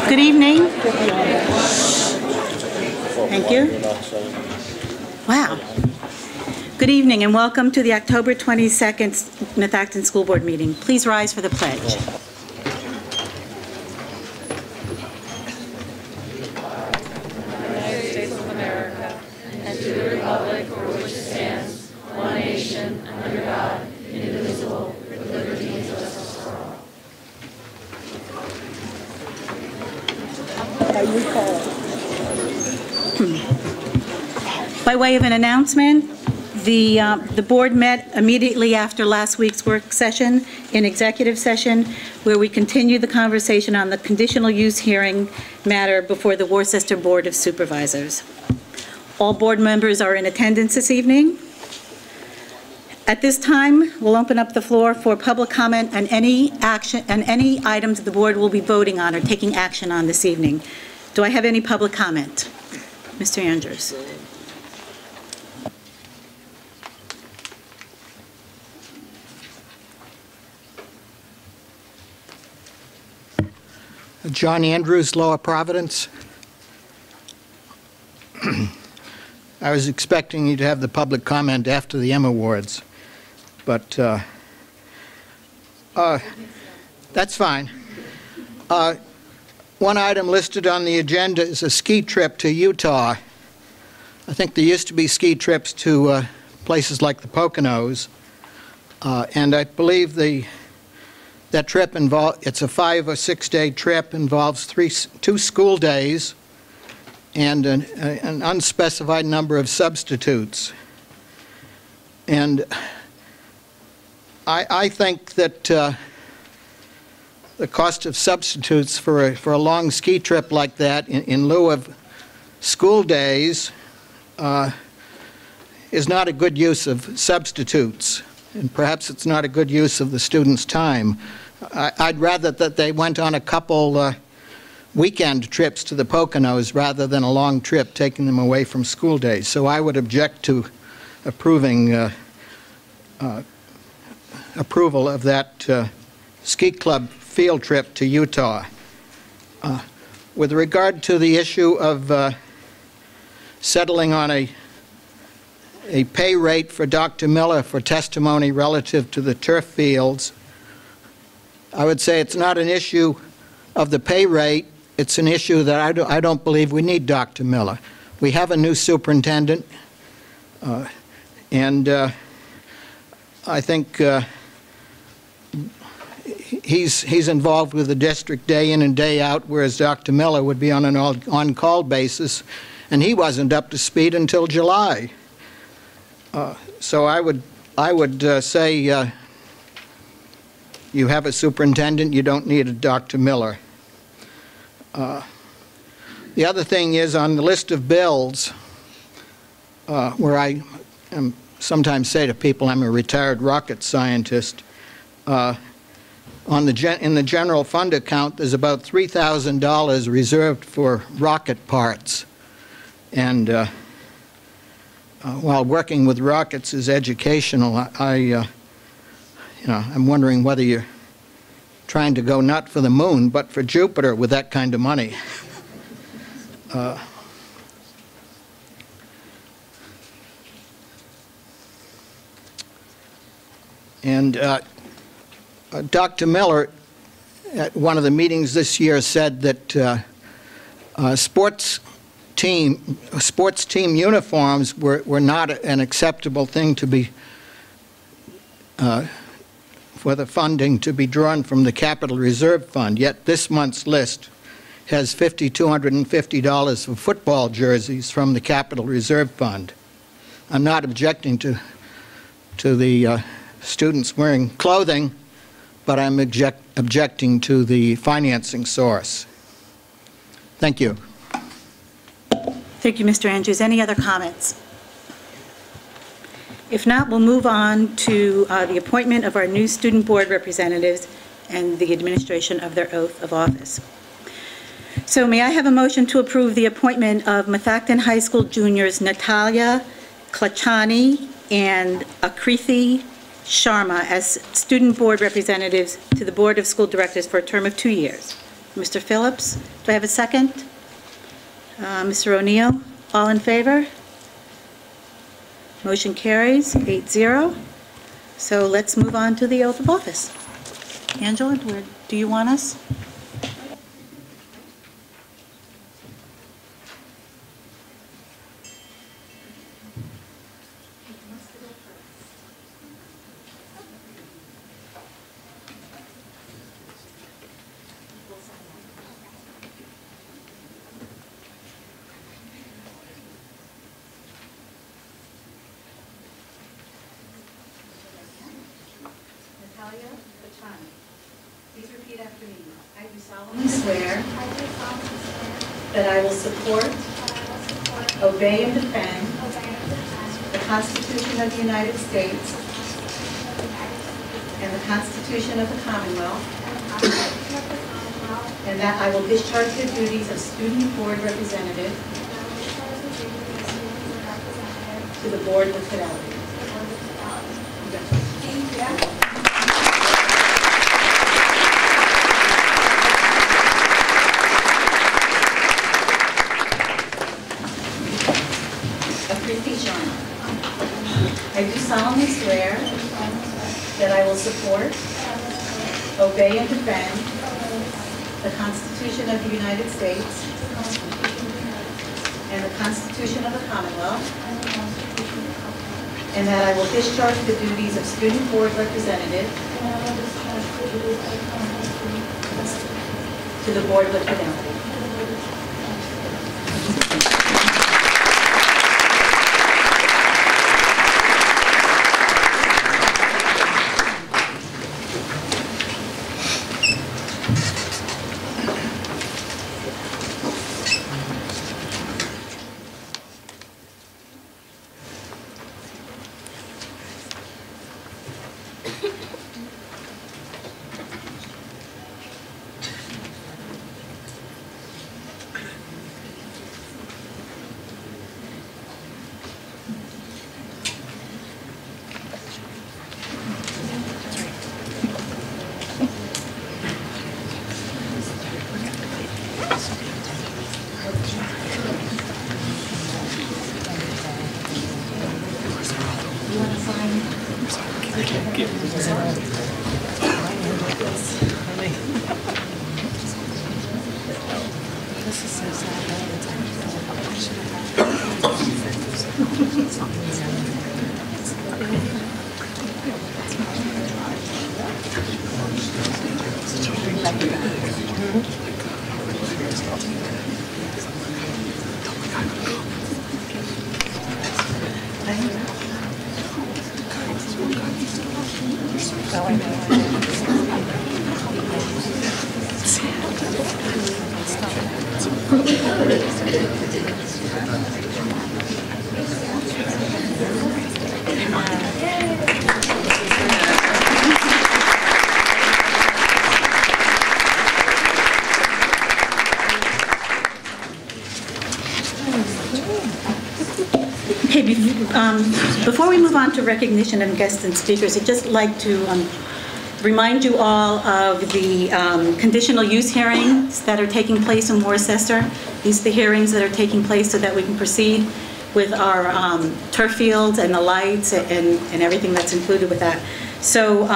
Good evening. Thank you. Wow. Good evening and welcome to the October 22nd North Acton School Board meeting. Please rise for the pledge. United States of America, and to the republic for which it stands, one nation, under God, indivisible, with liberty and justice for all. By way of an announcement, the board met immediately after last week's work session in executive session, where we continued the conversation on the conditional use hearing matter before the Worcester Board of Supervisors. All board members are in attendance this evening. At this time, we'll open up the floor for public comment on any action and any items the board will be voting on or taking action on this evening. Do I have any public comment? Mr. Andrews. John Andrews, Lower Providence. I was expecting you to have the public comment after the M Awards, but that's fine. One item listed on the agenda is a ski trip to Utah. I think there used to be ski trips to places like the Poconos, and I believe that trip it's a 5 or 6 day trip, involves 2 school days and an unspecified number of substitutes. And I think that the cost of substitutes for a long ski trip like that in lieu of school days is not a good use of substitutes. And perhaps it's not a good use of the students' time. I'd rather that they went on a couple weekend trips to the Poconos rather than a long trip taking them away from school days. So I would object to approving approval of that ski club field trip to Utah. With regard to the issue of settling on a pay rate for Dr. Miller for testimony relative to the turf fields, I would say it's not an issue of the pay rate. It's an issue that I don't believe we need Dr. Miller. We have a new superintendent, and I think he's involved with the district day in and day out, whereas Dr. Miller would be on an on-call basis, and he wasn't up to speed until July. So I would say you have a superintendent, you don't need a Dr. Miller. The other thing is, on the list of bills, where I sometimes say to people I'm a retired rocket scientist, in the general fund account there's about $3,000 reserved for rocket parts. And while working with rockets is educational, I'm wondering whether you're trying to go not for the moon, but for Jupiter with that kind of money. Dr. Miller, at one of the meetings this year, said that sports team uniforms were not an acceptable thing to be for the funding to be drawn from the Capital Reserve Fund. Yet this month's list has $5,250 for football jerseys from the Capital Reserve Fund. I'm not objecting to the students wearing clothing, but I'm objecting to the financing source. Thank you. Thank you, Mr. Andrews. Any other comments? If not, we'll move on to the appointment of our new student board representatives and the administration of their oath of office. So may I have a motion to approve the appointment of Methacton High School juniors Natalia Klachani and Akrithi Sharma as student board representatives to the Board of School Directors for a term of 2 years. Mr. Phillips. Do I have a second? Mr. O'Neill, all in favor? Motion carries 8-0. So let's move on to the oath of office. Angela, where do you want us? Natalia Bachani. Please repeat after me. I do solemnly swear that I will support, obey, and defend the Constitution of the United States and the Constitution of the Commonwealth, and that I will discharge the duties of Student Board Representative to the Board with fidelity. I do solemnly swear that I will support, obey, and defend the Constitution of the United States and the Constitution of the Commonwealth, and that I will discharge the duties of Student Board Representative to the Board with fidelity. Before we move on to recognition of guests and speakers, I'd just like to remind you all of the conditional use hearings that are taking place in Worcester. These are the hearings that are taking place so that we can proceed with our turf fields and the lights and everything that's included with that. So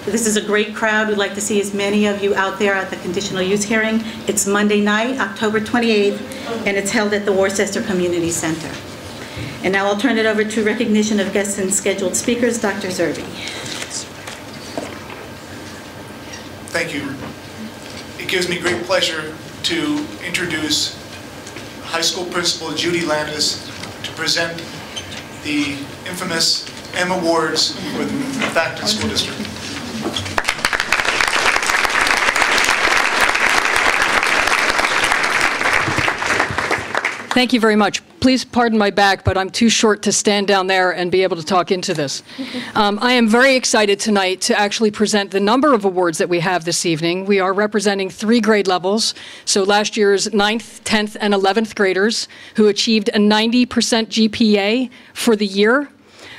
this is a great crowd. We'd like to see as many of you out there at the conditional use hearing. It's Monday night, October 28th, and it's held at the Worcester Community Center. And now I'll turn it over to recognition of guests and scheduled speakers, Dr. Zerbe. Thank you. It gives me great pleasure to introduce high school principal Judy Landis to present the infamous M Awards for the Facton School District. Thank you very much. Please pardon my back, but I'm too short to stand down there and be able to talk into this. I am very excited tonight to actually present the number of awards that we have this evening. We are representing 3 grade levels, so last year's 9th, 10th, and 11th graders who achieved a 90% GPA for the year.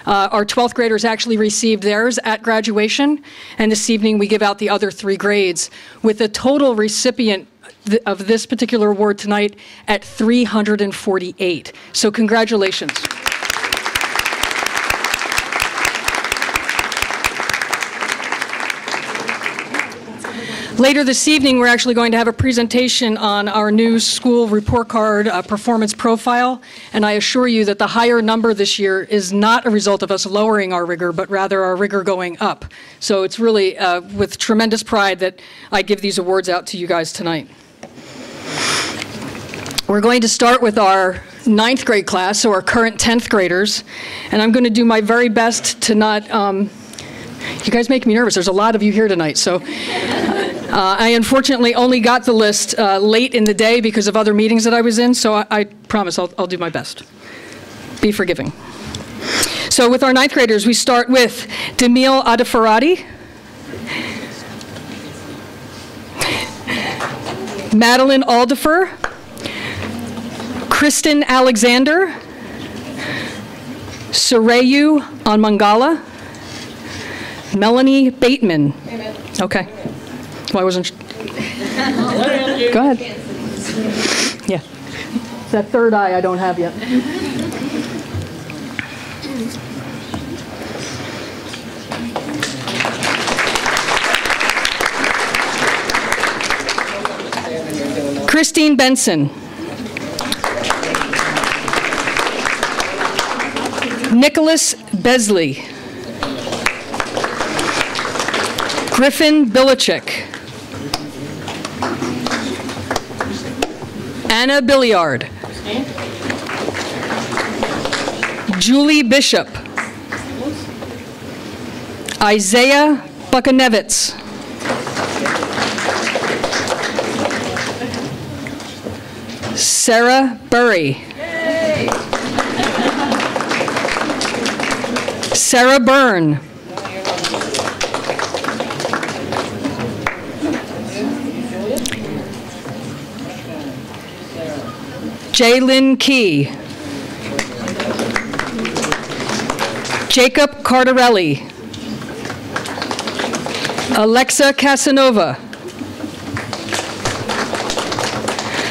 Our 12th graders actually received theirs at graduation, and this evening we give out the other 3 grades with a total recipient of this particular award tonight at 348. So congratulations. Later this evening, we're actually going to have a presentation on our new school report card performance profile, and I assure you that the higher number this year is not a result of us lowering our rigor, but rather our rigor going up. So it's really with tremendous pride that I give these awards out to you guys tonight. We're going to start with our 9th grade class, so our current 10th graders, and I'm going to do my very best to not, you guys make me nervous. There's a lot of you here tonight, so I unfortunately only got the list late in the day because of other meetings that I was in, so I promise I'll do my best. Be forgiving. So with our 9th graders, we start with Demil Adafarati, Madeline Aldifer, Kristen Alexander, Sarayu Anmangala, Melanie Bateman. Okay. Well, I wasn't. Go ahead. Yeah. That third eye I don't have yet. Christine Benson. Nicholas Besley. Griffin Bilichik. Anna Billiard. Julie Bishop. Isaiah Buckanevitz. Sarah Burry. Sarah Byrne. Jaylyn Key. Jacob Cardarelli. Alexa Casanova.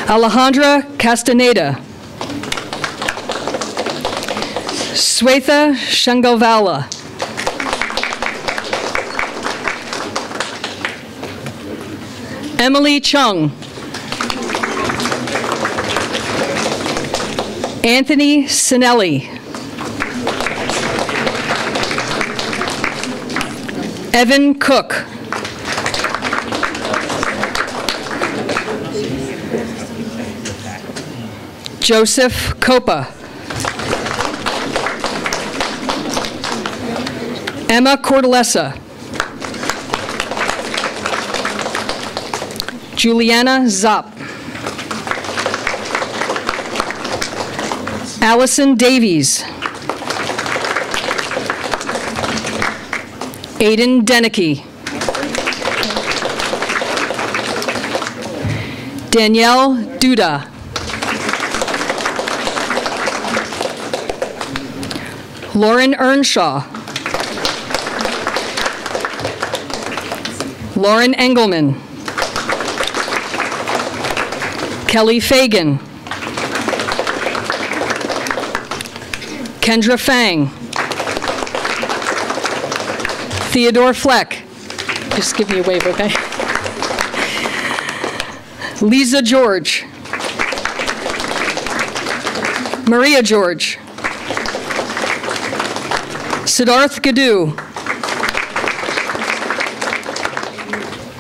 Alejandra Castaneda. Swetha Shangalvala. Emily Chung. Anthony Sinelli. Evan Cook. Joseph Copa. Emma Cordelessa. Juliana Zopp. Allison Davies. Aiden Denicky. Danielle Duda. Lauren Earnshaw. Lauren Engelman. Kelly Fagan. Kendra Fang. Theodore Fleck. Just give me a wave, okay? Lisa George. Maria George. Siddharth Gadu.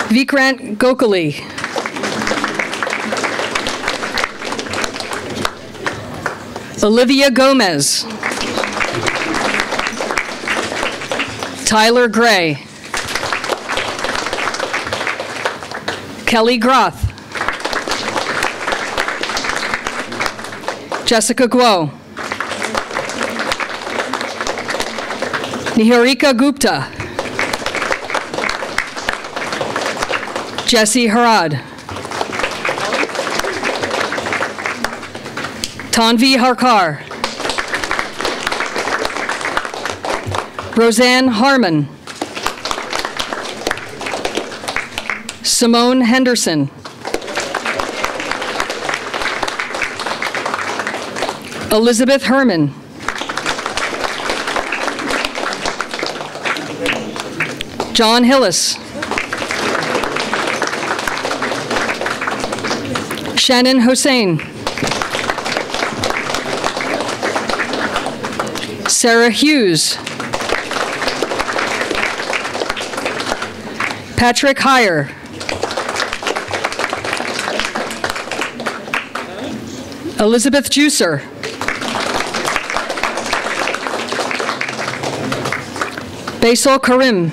Vikrant Gokhale. Olivia Gomez. Tyler Gray. Kelly Groth. Jessica Guo. Niharika Gupta. Jesse Harad. Tanvi Harkar. Roseanne Harmon. Simone Henderson. Elizabeth Herman. John Hillis. Shannon Hossain. Sarah Hughes. Patrick Heyer. Elizabeth Juicer. Basil Karim.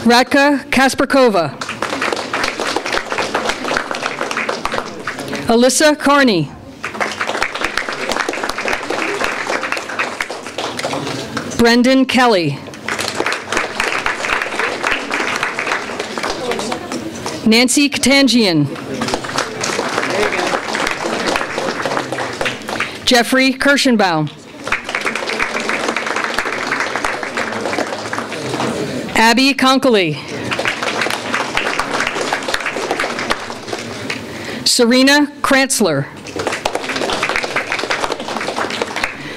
Radka Kasperkova. Alyssa Carney. Brendan Kelly. Nancy Katangian. Jeffrey Kirschenbaum. Abby Konkley. Serena Krantzler.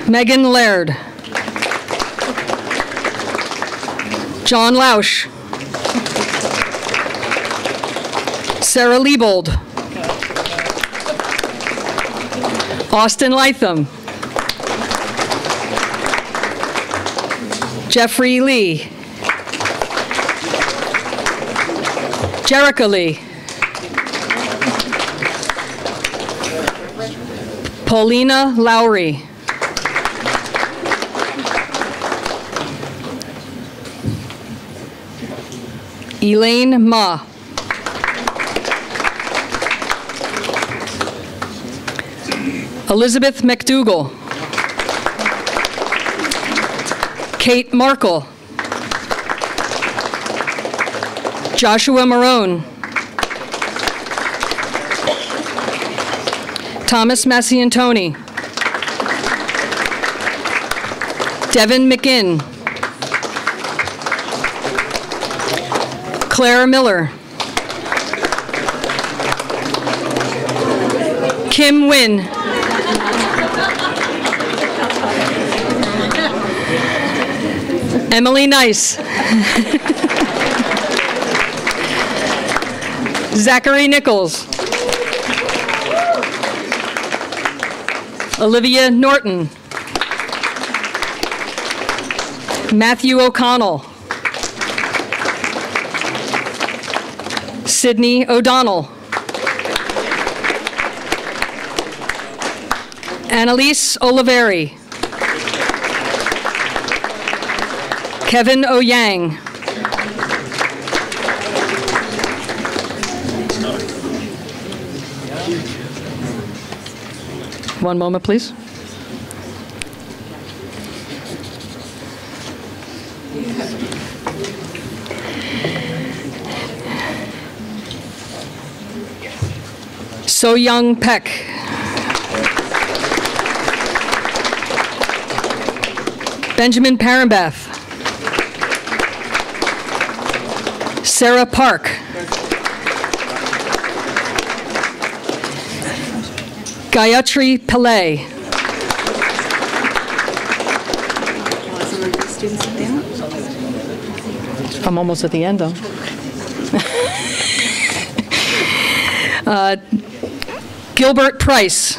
Megan Laird. John Lausch. Sarah Liebold. Austin Lytham. Jeffrey Lee. Jerica Lee. Paulina Lowry. Elaine Ma. Elizabeth McDougall. Kate Markle. Joshua Marone. Thomas Massiantoni. Devin McGinn. Claire Miller. Kim Wynn. Emily Nice. Zachary Nichols. Olivia Norton. Matthew O'Connell. Sydney O'Donnell. Annalise Oliveri. Kevin O'Yang. One moment, please. So Young Peck. Benjamin Parambath. Sarah Park. Gayatri Pillay. I'm almost at the end, though. Gilbert Price.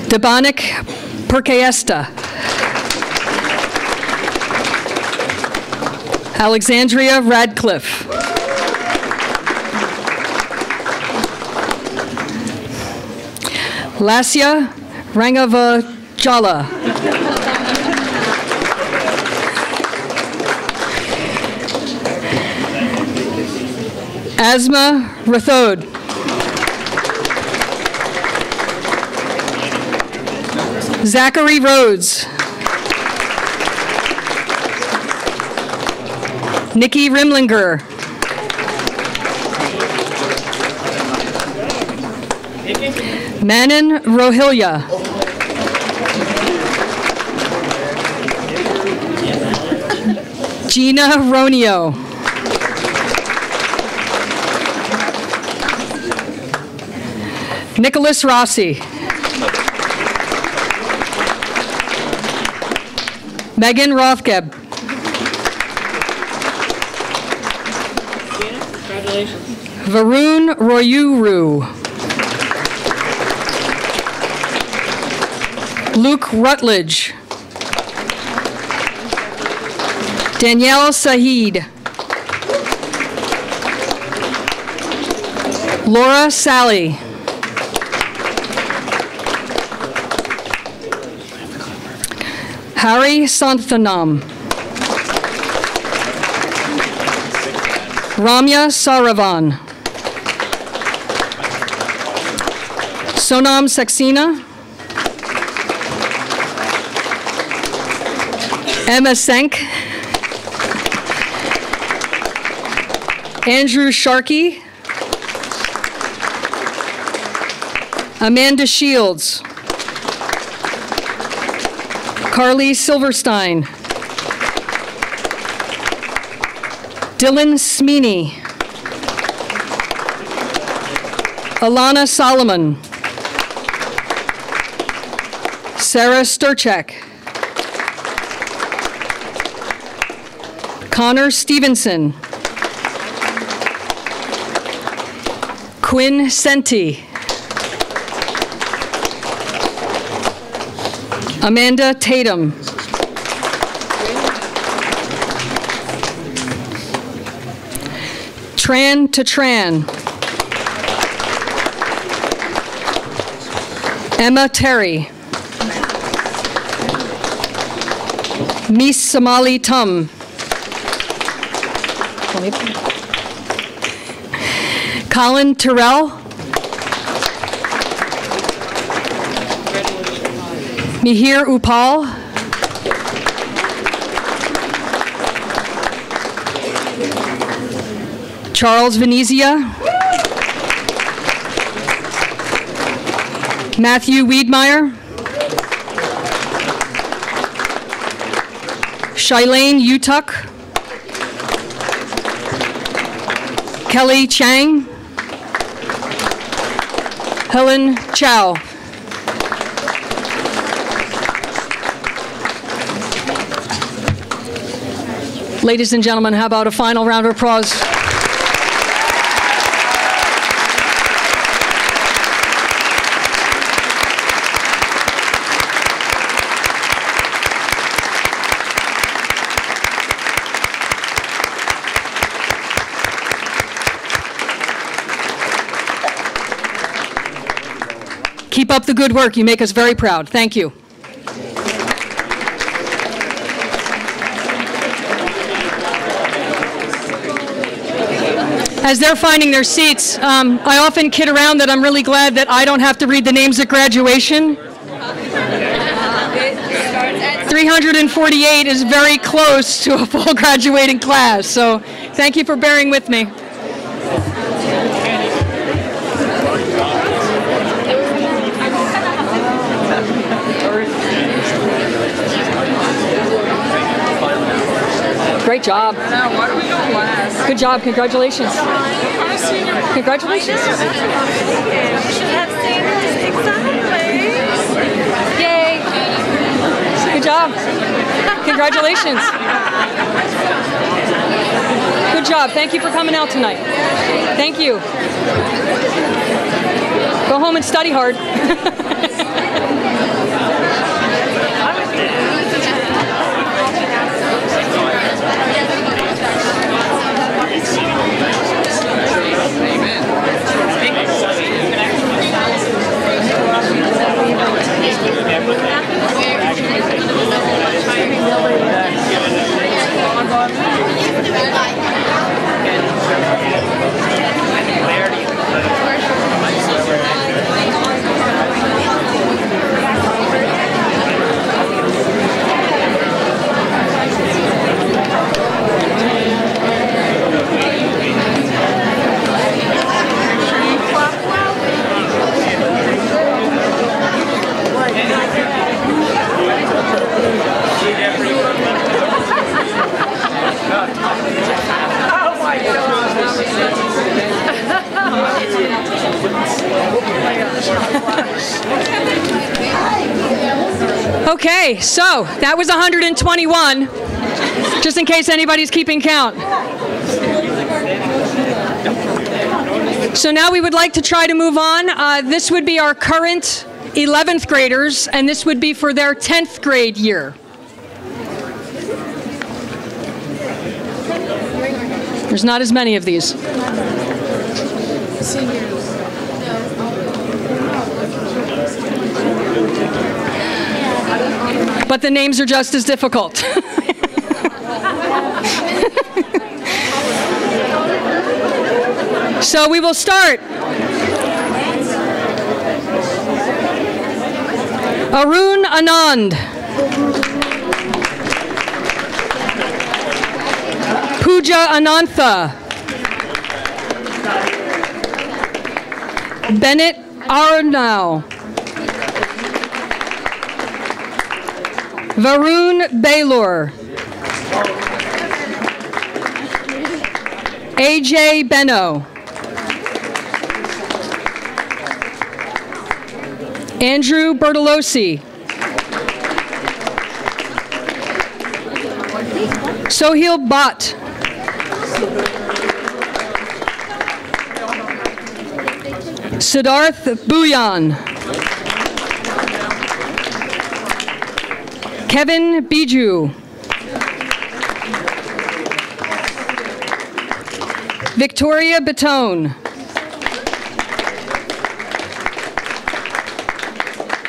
Debonik Perkayesta. Alexandria Radcliffe. Lasya Rangavajala. Asma Rathod. Zachary Rhodes. Nikki Rimlinger. Manon Rohilya. Gina Ronio. Nicholas Rossi. Megan Rothgeb. Congratulations. Varun Royuru. Luke Rutledge. Danielle Saeed. Laura Sally. Harry Santhanam. Ramya Saravan. Sonam Saxena. Emma Senk. Andrew Sharkey. Amanda Shields. Carly Silverstein. Dylan Smeeney. Alana Solomon. Sarah Sturchak. Connor Stevenson. Quinn Senti. Amanda Tatum. Tran to Tran. Emma Terry. Miss Somali Tum. Colin Terrell. Mihir Upal. Charles Venezia. Matthew Wiedmeyer. Shailene Utuck. Kelly Chang. Helen Chow. Ladies and gentlemen, how about a final round of applause? Keep up the good work. You make us very proud. Thank you. As they're finding their seats, I often kid around that I'm really glad that I don't have to read the names at graduation. 348 is very close to a full graduating class, so thank you for bearing with me. Great job. Good job. Congratulations. Congratulations. You should have seen this exactly. Yay. Good job. Congratulations. Good job. Thank you for coming out tonight. Thank you. Go home and study hard. Okay, so that was 121, just in case anybody's keeping count. So now we would like to try to move on. This would be our current 11th graders, and this would be for their 10th grade year. There's not as many of these. But the names are just as difficult. So we will start. Arun Anand. Pooja Anantha. Bennett Arnau. Varun Baylor. AJ Benno. Andrew Bertolossi. Sohil Bhatt. Siddharth Bhuyan. Kevin Biju. Victoria Batone.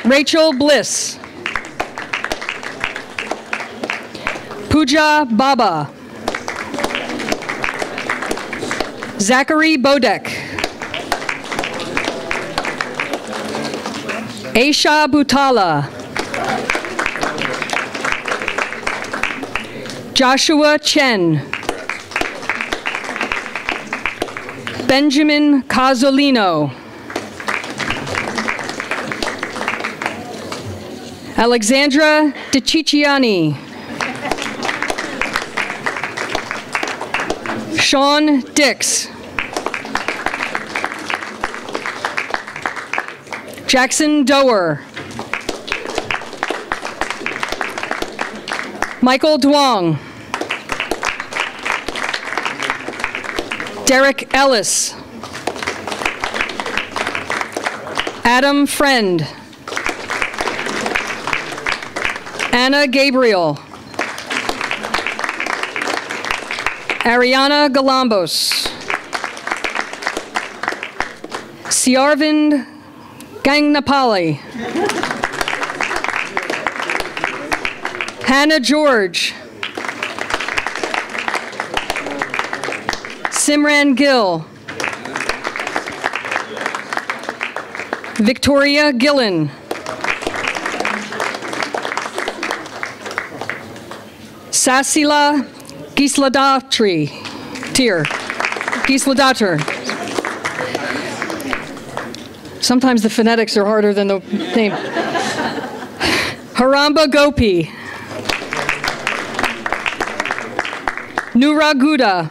Rachel Bliss. Pooja Baba. Zachary Bodek. Aisha Butala. Joshua Chen. Benjamin Casolino. Alexandra DeCicciani. Sean Dix. Jackson Doer. Michael Duong. Derek Ellis. Adam Friend. Anna Gabriel. Ariana Galambos. Siarvind Gangnapali. Hannah George. Simran Gill. Victoria Gillen. Sasila Gisladatri. Gisladatar. Sometimes the phonetics are harder than the name. Haramba Gopi. Nura Guda.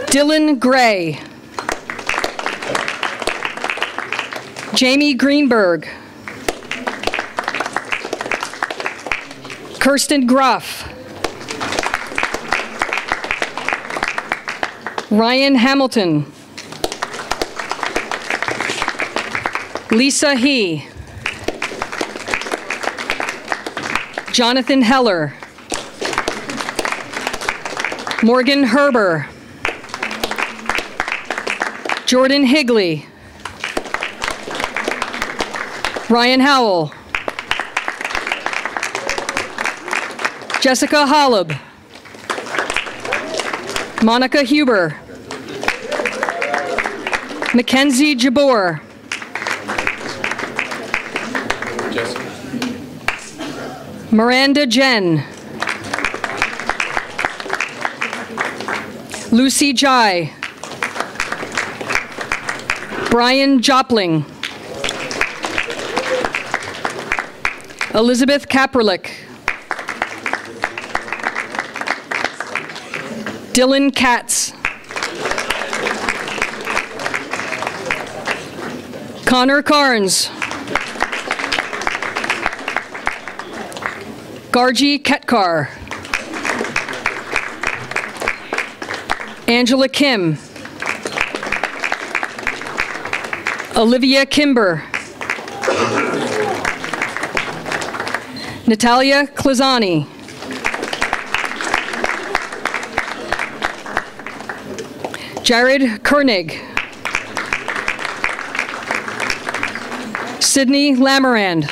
Dylan Gray. Jamie Greenberg. Kirsten Gruff. Ryan Hamilton. Lisa He. Jonathan Heller. Morgan Herber. Jordan Higley. Ryan Howell. Jessica Hollub. Monica Huber. Mackenzie Jabor. Miranda Jen. Lucy Jai. Brian Jopling. Elizabeth Kaperlich. Dylan Katz. Connor Carnes. Gargi Ketkar. Angela Kim. Olivia Kimber. Natalia Klazani. Jared Koenig. Sydney Lamarand.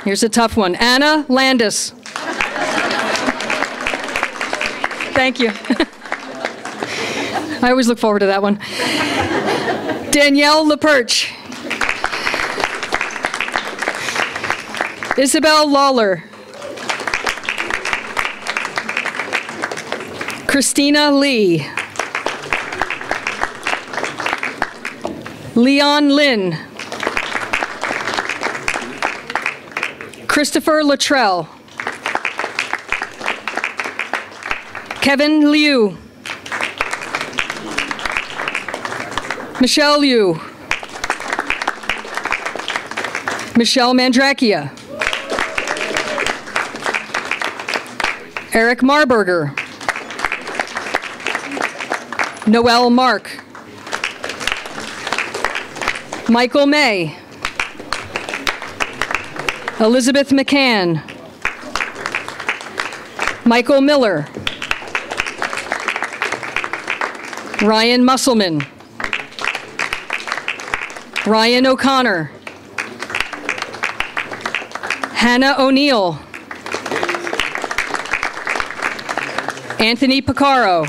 Here's a tough one. Anna Landis. Thank you. I always look forward to that one. Danielle LaPerche. Isabel Lawler. Christina Lee. Leon Lin. Christopher Luttrell. Kevin Liu. Michelle Liu. Michelle Mandrakia. Eric Marburger. Noel Mark. Michael May. Elizabeth McCann. Michael Miller. Ryan Musselman. Ryan O'Connor. Hannah O'Neill. Anthony Picaro.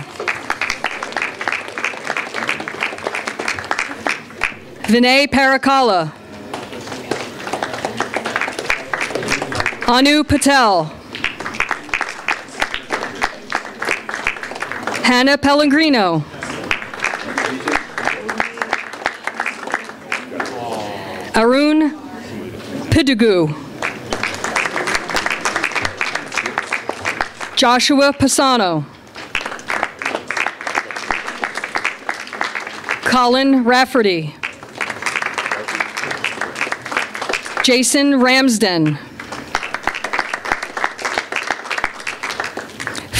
Vinay Parakala. Anu Patel. Hannah Pellegrino. Arun Pidugu. Joshua Pisano. Colin Rafferty. Jason Ramsden.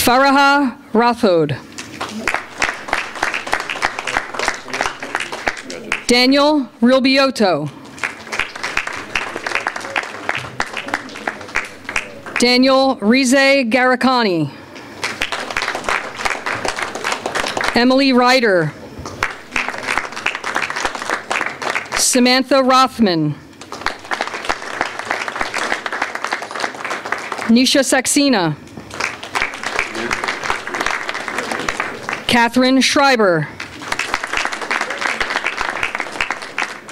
Faraha Rathod. Daniel Rilbiotto. Daniel Rize Garakani. Emily Ryder. Samantha Rothman. Nisha Saxena. Catherine Schreiber.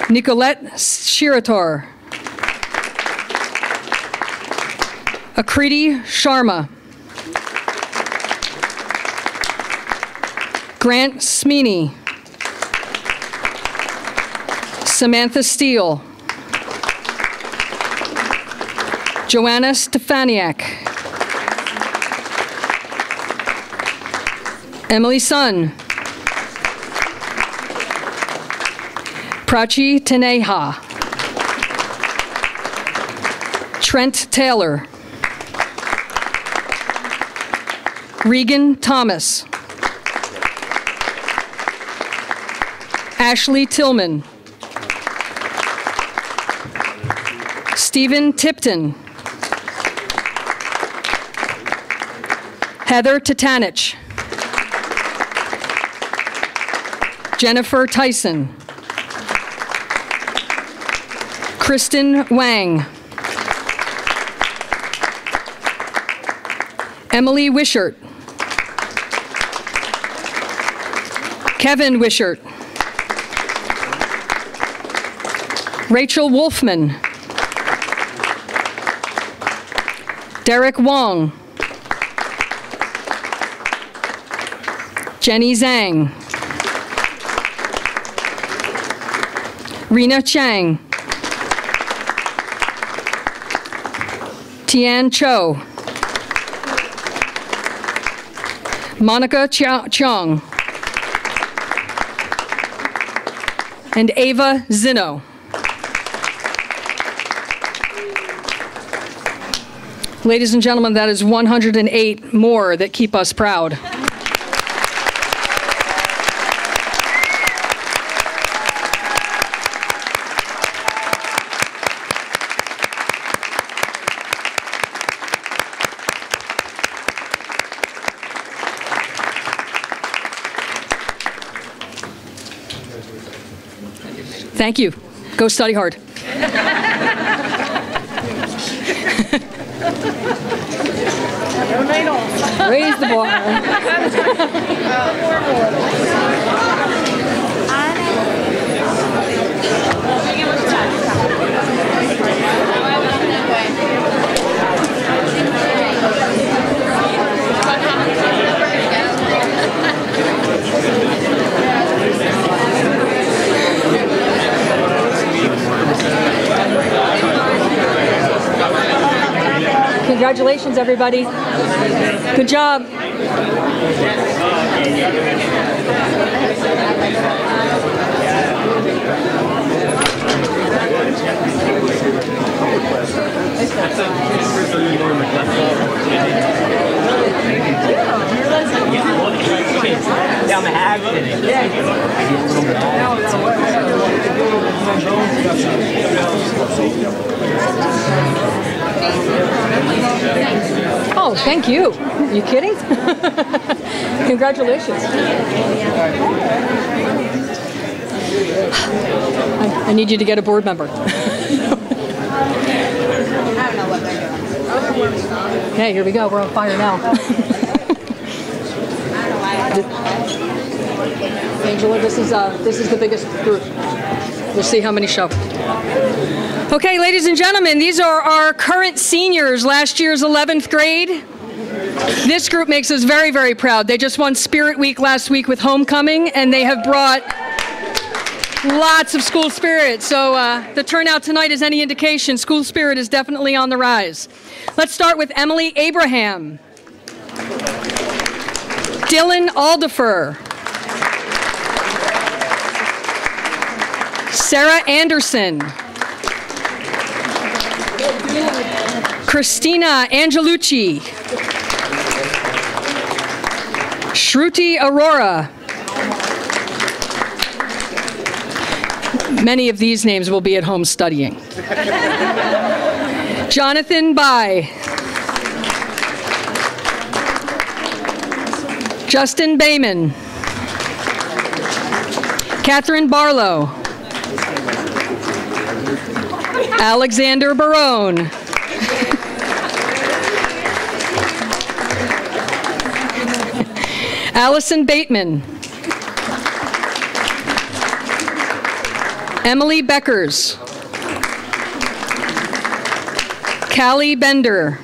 Nicolette Shirator. Akriti Sharma. Grant Smeeney. Samantha Steele. Joanna Stefaniak. Emily Sun. Prachi Taneha. Trent Taylor. Regan Thomas. Ashley Tillman. Stephen Tipton. Heather Tatanich. Jennifer Tyson. Kristen Wang. Emily Wishart. Kevin Wishart. Rachel Wolfman. Derek Wong. Jenny Zhang. Rena Chang. Tian Cho. Monica Cheong. And Ava Zino. Ladies and gentlemen, that is 108 more that keep us proud. Thank you. Go study hard. Raise the bar. Congratulations, everybody. Good job. Oh, thank you. Are you kidding? Congratulations. I need you to get a board member. Okay, here we go. We're on fire now. Angela, this is the biggest group. We'll see how many show. Okay, ladies and gentlemen, these are our current seniors, last year's 11th grade. This group makes us very, very proud. They just won Spirit Week last week with homecoming, and they have brought lots of school spirit. So the turnout tonight is any indication. School spirit is definitely on the rise. Let's start with Emily Abraham, Dylan Aldifer, Sarah Anderson, Christina Angelucci, Shruti Arora. Many of these names will be at home studying. Jonathan Bai, Justin Bayman, Catherine Barlow, Alexander Barone, Allison Bateman, Emily Beckers, Callie Bender,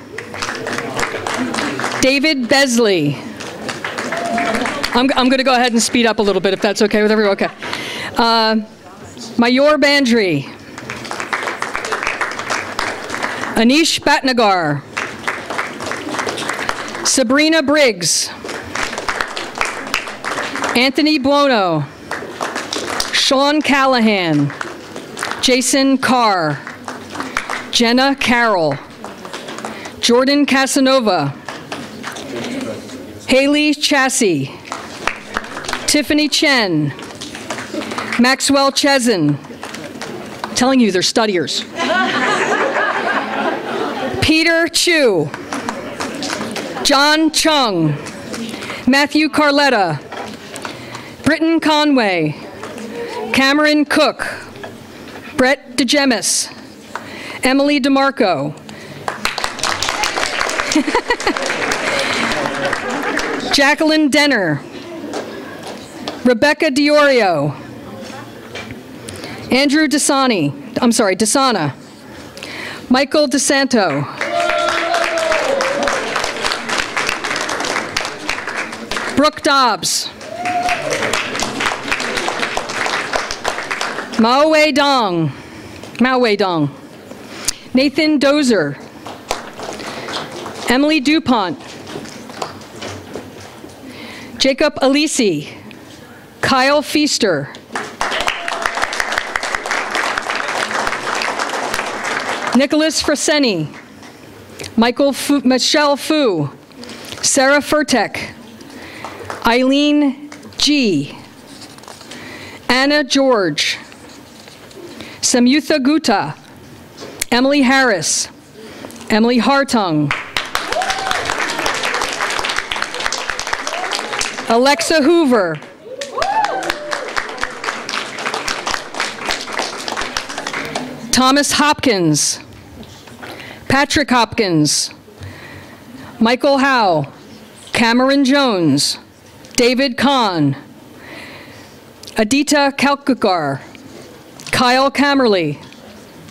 David Besley. I'm going to go ahead and speed up a little bit if that's okay with everyone. Okay. Mayur Bandri, Anish Batnagar, Sabrina Briggs, Anthony Buono, Sean Callahan, Jason Carr, Jenna Carroll, Jordan Casanova, Haley Chassie, Tiffany Chen, Maxwell Chesin. I'm telling you, they're studiers. Peter Chu, John Chung, Matthew Carletta, Britton Conway, Cameron Cook, Brett DeGemis, Emily DeMarco, Jacqueline Denner, Rebecca Diorio, Andrew Desana, Michael DeSanto, Brooke Dobbs, Maowei Dong, Nathan Dozer, Emily DuPont, Jacob Alisi, Kyle Feaster, Nicholas Fraseni, Michelle Fu, Sarah Furtek, Eileen G, Anna George, Samyutha Gupta, Emily Harris, Emily Hartung, Alexa Hoover, Thomas Hopkins, Patrick Hopkins, Michael Howe, Cameron Jones, David Kahn, Adita Kalkukar, Kyle Kammerly,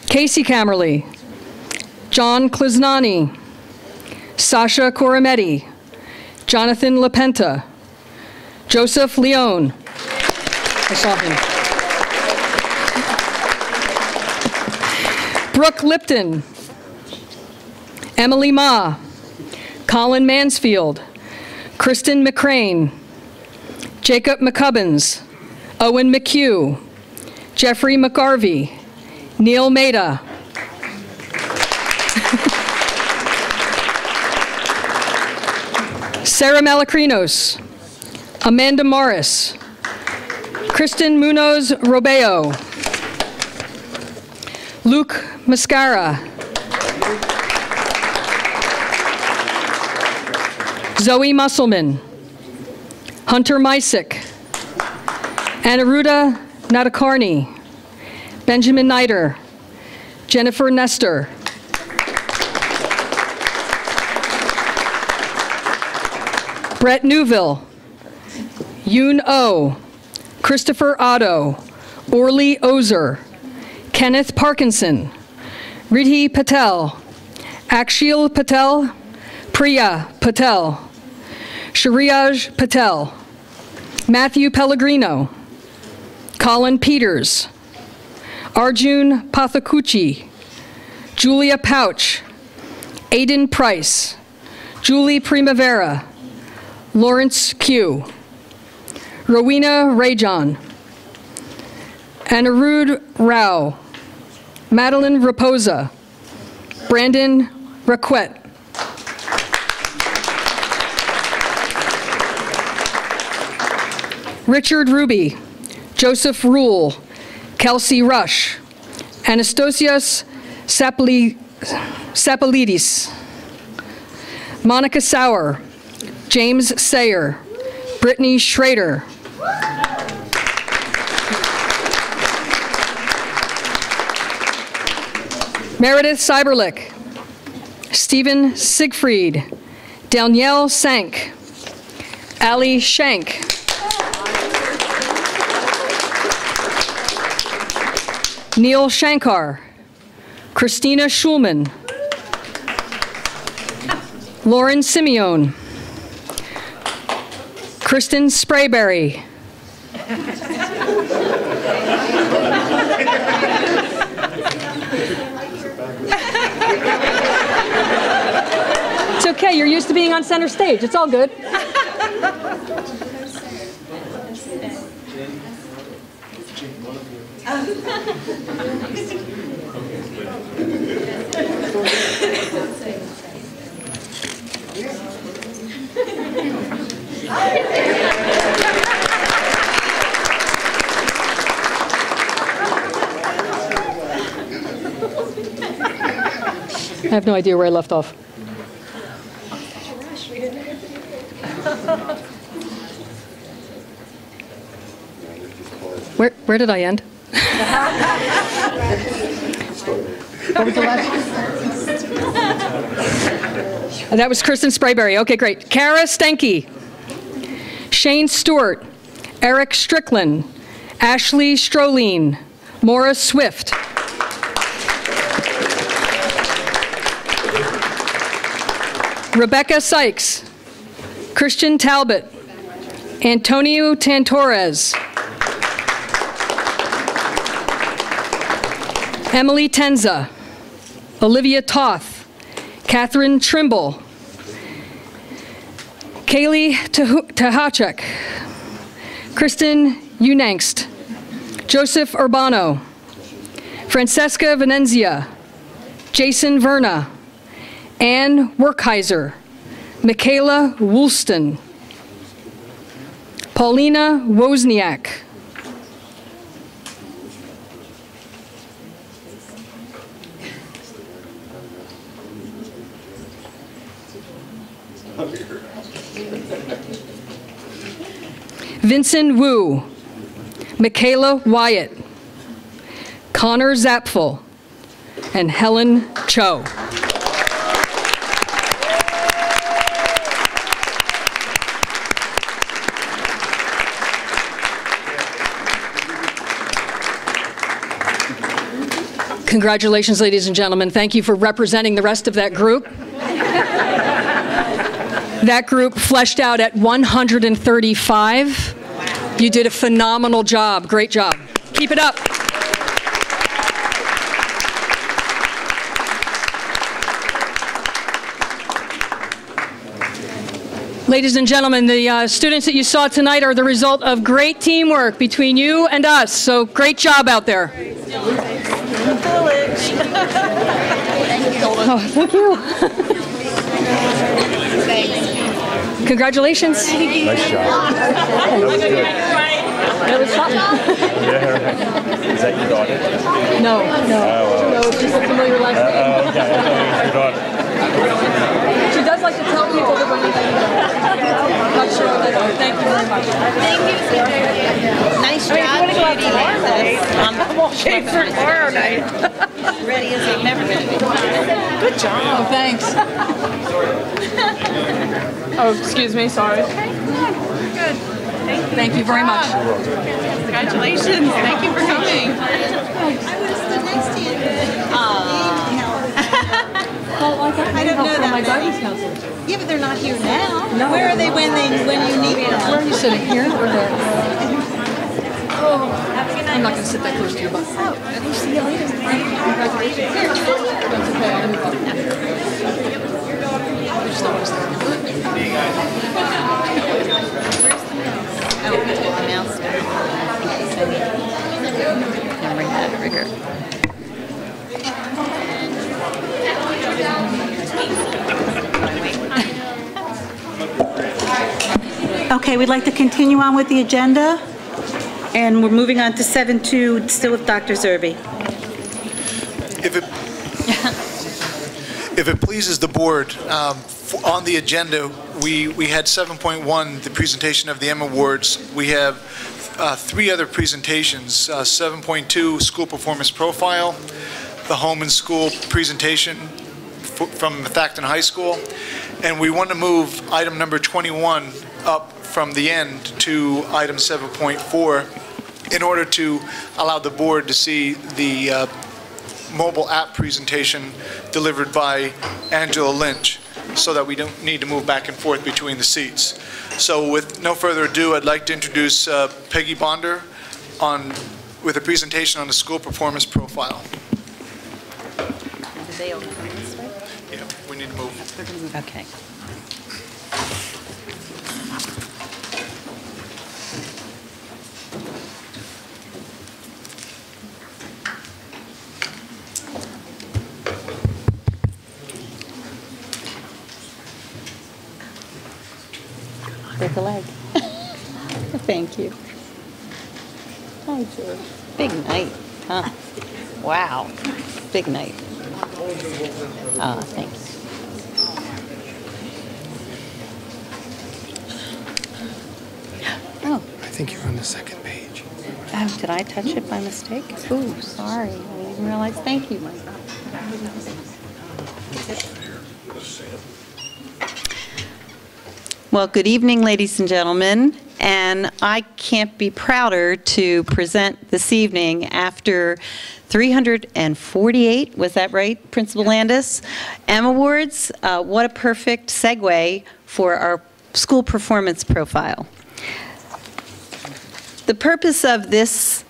Casey Kammerly, John Kliznani, Sasha Corametti, Jonathan LaPenta, Joseph Leone. I saw him. Brooke Lipton, Emily Ma, Colin Mansfield, Kristen McCrane, Jacob McCubbins, Owen McHugh, Jeffrey McGarvey, Neil Maida, Sarah Malacrinos, Amanda Morris, Kristen Munoz Robeo, Luke Mascara, Zoe Musselman, Hunter Mysick, Aniruddha Natakarni, Benjamin Niter, Jennifer Nestor, Brett Newville, Yoon Oh, Christopher Otto, Orly Ozer, Kenneth Parkinson, Riddhi Patel, Akshil Patel, Priya Patel, Shariaj Patel, Matthew Pellegrino, Colin Peters, Arjun Pathakuchi, Julia Pouch, Aiden Price, Julie Primavera, Lawrence Q, Rowena Rajan, Anirudh Rao, Madeline Raposa, Brandon Raquette, Richard Ruby, Joseph Rule, Kelsey Rush, Anastasios Sapalidis, Monica Sauer, James Sayer, Brittany Schrader, Meredith Cyberlick, Stephen Siegfried, Danielle Sank, Ali Shank, Neil Shankar, Christina Schulman, Lauren Simeone, Kristen Sprayberry, it's okay, you're used to being on center stage, it's all good. I have no idea where I left off. Where did I end? What was the last? That was Kristen Sprayberry. Okay, great. Kara Stenke, Shane Stewart, Eric Strickland, Ashley Stroline, Maura Swift, Rebecca Sykes, Christian Talbot, Antonio Tantores, Emily Tenza, Olivia Toth, Catherine Trimble, Kaylee Tahachek, Kristen Unangst, Joseph Urbano, Francesca Venenzia, Jason Verna, Ann Werkheiser, Michaela Woolston, Paulina Wozniak, Vincent Wu, Michaela Wyatt, Connor Zapfel, and Helen Cho. Congratulations, ladies and gentlemen. Thank you for representing the rest of that group. That group fleshed out at 135. You did a phenomenal job. Great job. Keep it up. Ladies and gentlemen, the students that you saw tonight are the result of great teamwork between you and us. So great job out there. Oh, thank you. Congratulations. Nice job. That was good. That was fun. Yeah. Is that your daughter? No, no. Oh, No, she's a familiar last name. okay. I thought it was your daughter. She does like to tell people that when they not sure what they are. Thank you very much. Thank you. Nice job. I mean, if you want to go out tomorrow night, I'm okay for tomorrow night. Ready as I've never been. Good job. Oh, thanks. Oh, excuse me, sorry. Good. Thank you very much. Congratulations. Thank you for coming. I would have stood next to you. I don't know that. My guidance counselor. Yeah, but they're not here now. No. Where are they when you need them? Where are you sitting? Here or there? Oh, I'm not going to sit that close to your butt. Oh, see you later. Congratulations. That's okay. I'll move up. I just don't want to stay. Oh, the mouse. Now bring that over here. Okay, we'd like to continue on with the agenda, and we're moving on to 7.2, still with Dr. Zerbe. If it pleases the board, on the agenda, we had 7.1, the presentation of the M Awards. We have 3 other presentations, 7.2, school performance profile, the home and school presentation from Methacton High School, and we want to move item number 21 up from the end to item 7.4 in order to allow the board to see the mobile app presentation delivered by Angela Lynch, so that we don't need to move back and forth between the seats. So with no further ado, I'd like to introduce Peggy Bonder with a presentation on the school performance profile. Did they all come this way? Yeah, we need to move. Okay. Break a leg. Thank you. Hi, George. Big night, huh? Wow. Big night. Thank you. Oh. I think you're on the second page. Oh, did I touch it by mistake? Ooh, sorry. I didn't realize. Thank you, Michael. Well, good evening, ladies and gentlemen. And I can't be prouder to present this evening after 348, was that right, Principal Landis? M Awards. What a perfect segue for our school performance profile. The purpose of this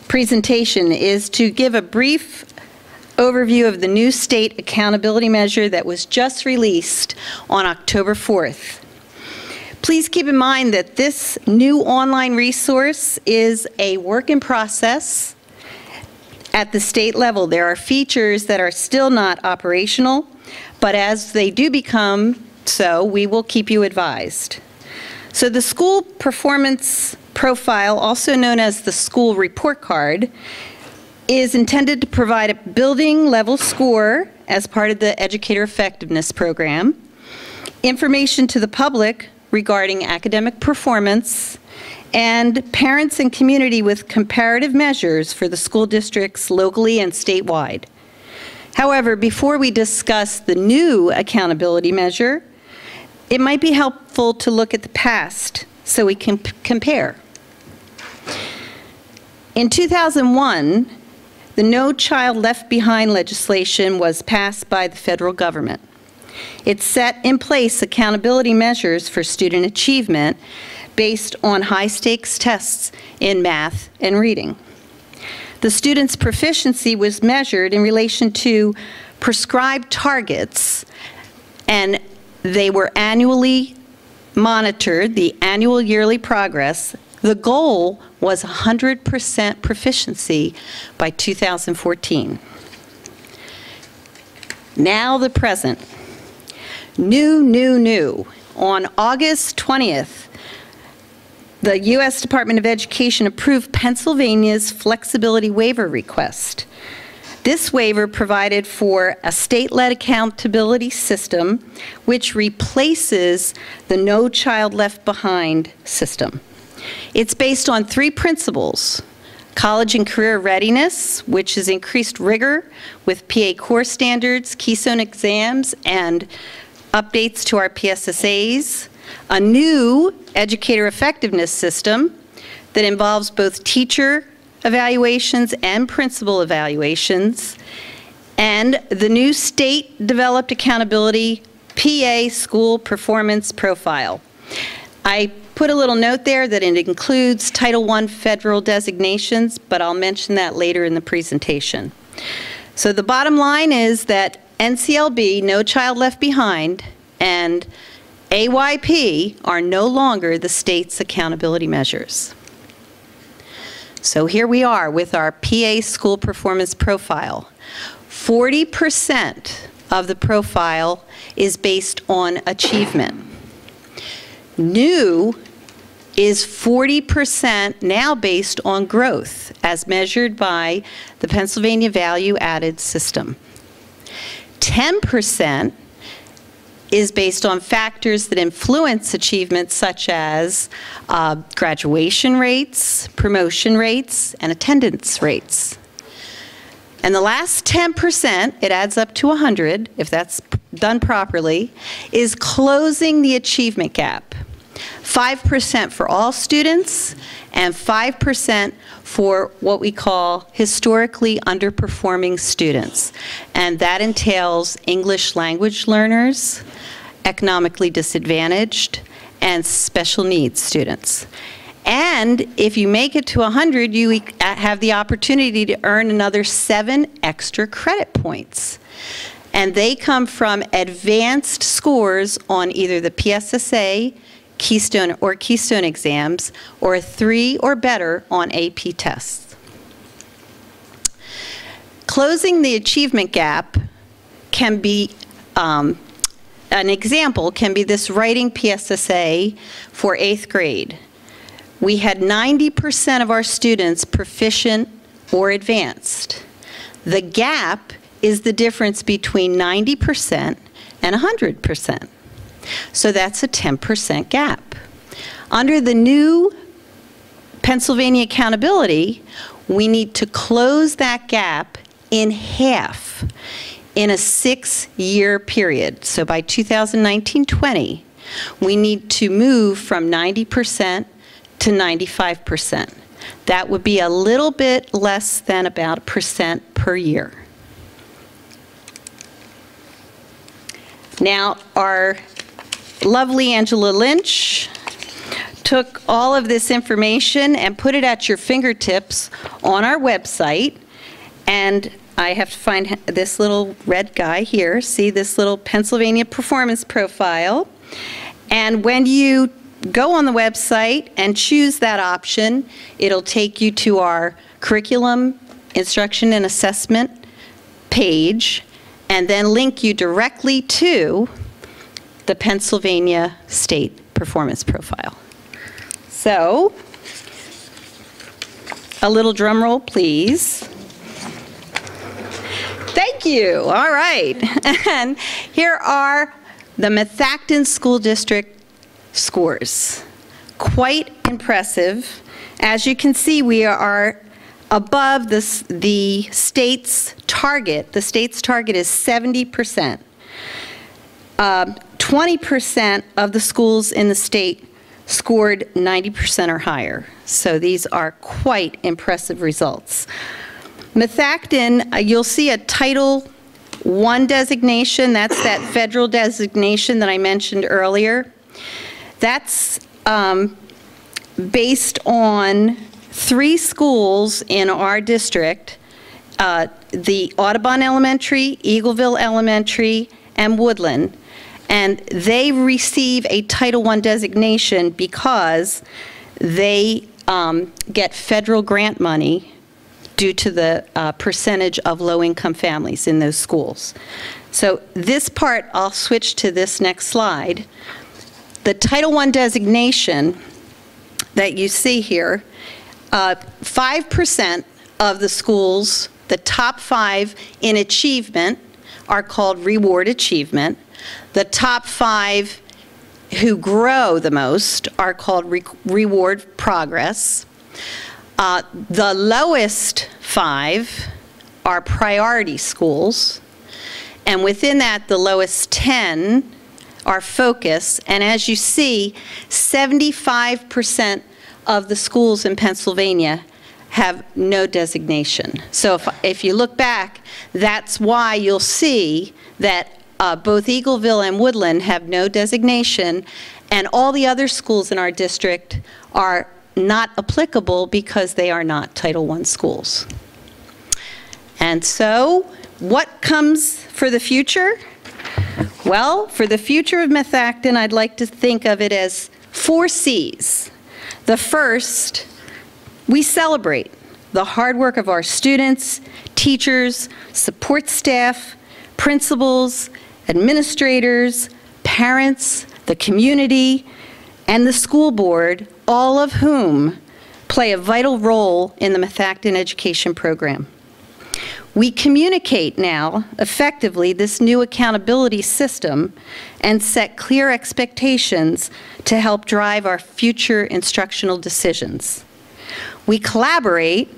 presentation is to give a brief overview of the new state accountability measure that was just released on October 4th. Please keep in mind that this new online resource is a work in process at the state level. There are features that are still not operational, but as they do become so, we will keep you advised. So the school performance profile, also known as the school report card, is intended to provide a building level score as part of the educator effectiveness program, information to the public regarding academic performance, and parents and community with comparative measures for the school districts locally and statewide. However, before we discuss the new accountability measure, it might be helpful to look at the past so we can compare. In 2001, the No Child Left Behind legislation was passed by the federal government. It set in place accountability measures for student achievement based on high-stakes tests in math and reading. The student's proficiency was measured in relation to prescribed targets, and they were annually monitored, the annual yearly progress. The goal was 100% proficiency by 2014. Now the present. New. On August 20th, the U.S. Department of Education approved Pennsylvania's flexibility waiver request. This waiver provided for a state-led accountability system which replaces the No Child Left Behind system. It's based on 3 principles: college and career readiness, which is increased rigor with PA core standards, Keystone exams, and updates to our PSSAs, a new educator effectiveness system that involves both teacher evaluations and principal evaluations, and the new state-developed accountability PA school performance profile. I put a little note there that it includes Title I federal designations, but I'll mention that later in the presentation. So the bottom line is that NCLB, No Child Left Behind, and AYP are no longer the state's accountability measures. So here we are with our PA school performance profile. 40% of the profile is based on achievement. New is 40% now based on growth, as measured by the Pennsylvania Value Added System. 10% is based on factors that influence achievement, such as graduation rates, promotion rates, and attendance rates. And the last 10%, it adds up to 100, if that's done properly, is closing the achievement gap. 5% for all students, and 5% for what we call historically underperforming students. And that entails English language learners, economically disadvantaged, and special needs students. And if you make it to 100, you have the opportunity to earn another 7 extra credit points. And they come from advanced scores on either the PSSA, Keystone exams, or a 3 or better on AP tests. Closing the achievement gap can be, an example can be this writing PSSA for 8th grade. We had 90% of our students proficient or advanced. The gap is the difference between 90% and 100%. So that's a 10% gap. Under the new Pennsylvania accountability, we need to close that gap in half in a 6-year period. So by 2019-20, we need to move from 90% to 95%. That would be a little bit less than about 1% per year. Now, our lovely Angela Lynch took all of this information and put it at your fingertips on our website. And I have to find this little red guy here. See this little Pennsylvania performance profile. And when you go on the website and choose that option, it'll take you to our curriculum, instruction, and assessment page. and then link you directly to the Pennsylvania State Performance Profile. So, a little drum roll, please. Thank you. All right. And here are the Methacton School District scores. Quite impressive. As you can see, we are above the state's target. The state's target is 70%. 20% of the schools in the state scored 90% or higher. So these are quite impressive results. Methacton, you'll see a Title I designation. That's that federal designation that I mentioned earlier. That's based on 3 schools in our district, the Audubon Elementary, Eagleville Elementary, and Woodland. And they receive a Title I designation because they get federal grant money due to the percentage of low-income families in those schools. So this part, I'll switch to this next slide. The Title I designation that you see here, 5% of the schools, the top 5 in achievement, are called reward achievement. The top 5 who grow the most are called reward progress. The lowest 5 are priority schools, and within that, the lowest 10 are focus. And as you see, 75% of the schools in Pennsylvania have no designation. So if you look back, that's why you'll see that both Eagleville and Woodland have no designation, and all the other schools in our district are not applicable because they are not Title I schools. And so, what comes for the future? Well, for the future of Methacton, I'd like to think of it as 4 C's. The first, we celebrate the hard work of our students, teachers, support staff, principals, administrators, parents, the community, and the school board, all of whom play a vital role in the Methacton education program. We communicate now effectively this new accountability system and set clear expectations to help drive our future instructional decisions. We collaborate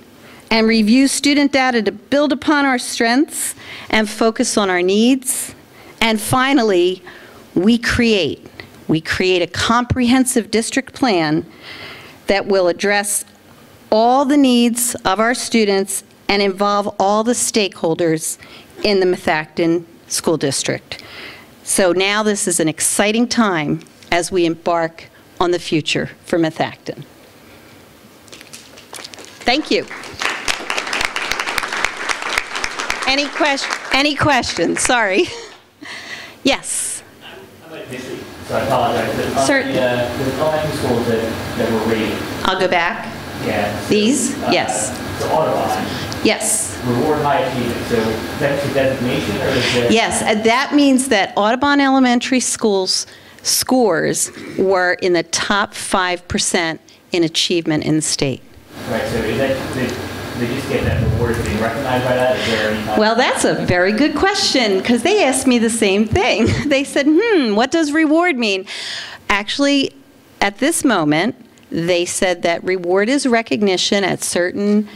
and review student data to build upon our strengths and focus on our needs. And finally, we create a comprehensive district plan that will address all the needs of our students and involve all the stakeholders in the Methacton School District. So now this is an exciting time as we embark on the future for Methacton. Thank you. Any questions? Sorry. Yes. I might miss it, so I apologize. Certainly. The elementary schools that were rated. I'll go back. Yeah. So, These? Yes. So Audubon. Yes. Reward high achievement. So that's a designation, or is it? Yes, that means that Audubon Elementary School's scores were in the top 5% in achievement in the state. Right. So is that they just get that reward being recognized by that? Is there any type? Well, that's a very good question, because they asked me the same thing. They said, what does reward mean? Actually, at this moment, they said that reward is recognition at certain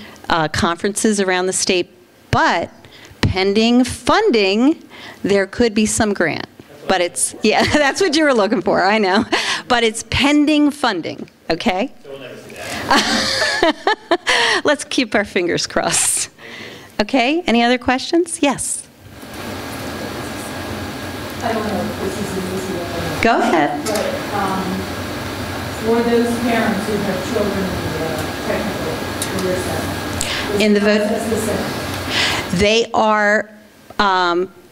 conferences around the state, but pending funding, there could be some grant. But it's, yeah, that's what you were looking for, I know. But it's pending funding, okay? So we'll never see that. Let's keep our fingers crossed. Okay, any other questions? Yes. I don't know if this is an easy one. Go ahead. But for those parents who have children in the technical career center, In the vote, that's the same. they are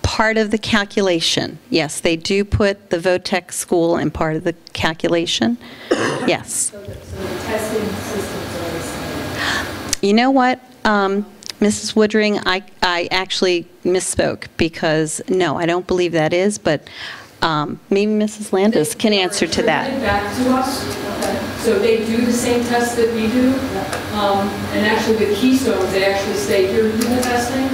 part of the calculation. Yes, they do put the VOTEC school in part of the calculation. Yes. So the testing systems are the same. You know what? Mrs. Woodring, I actually misspoke because, no, I don't believe that is, but maybe Mrs. Landis can answer to that. Back to us. So they do the same test that we do. And actually with Keystone, they actually say, here, do the testing.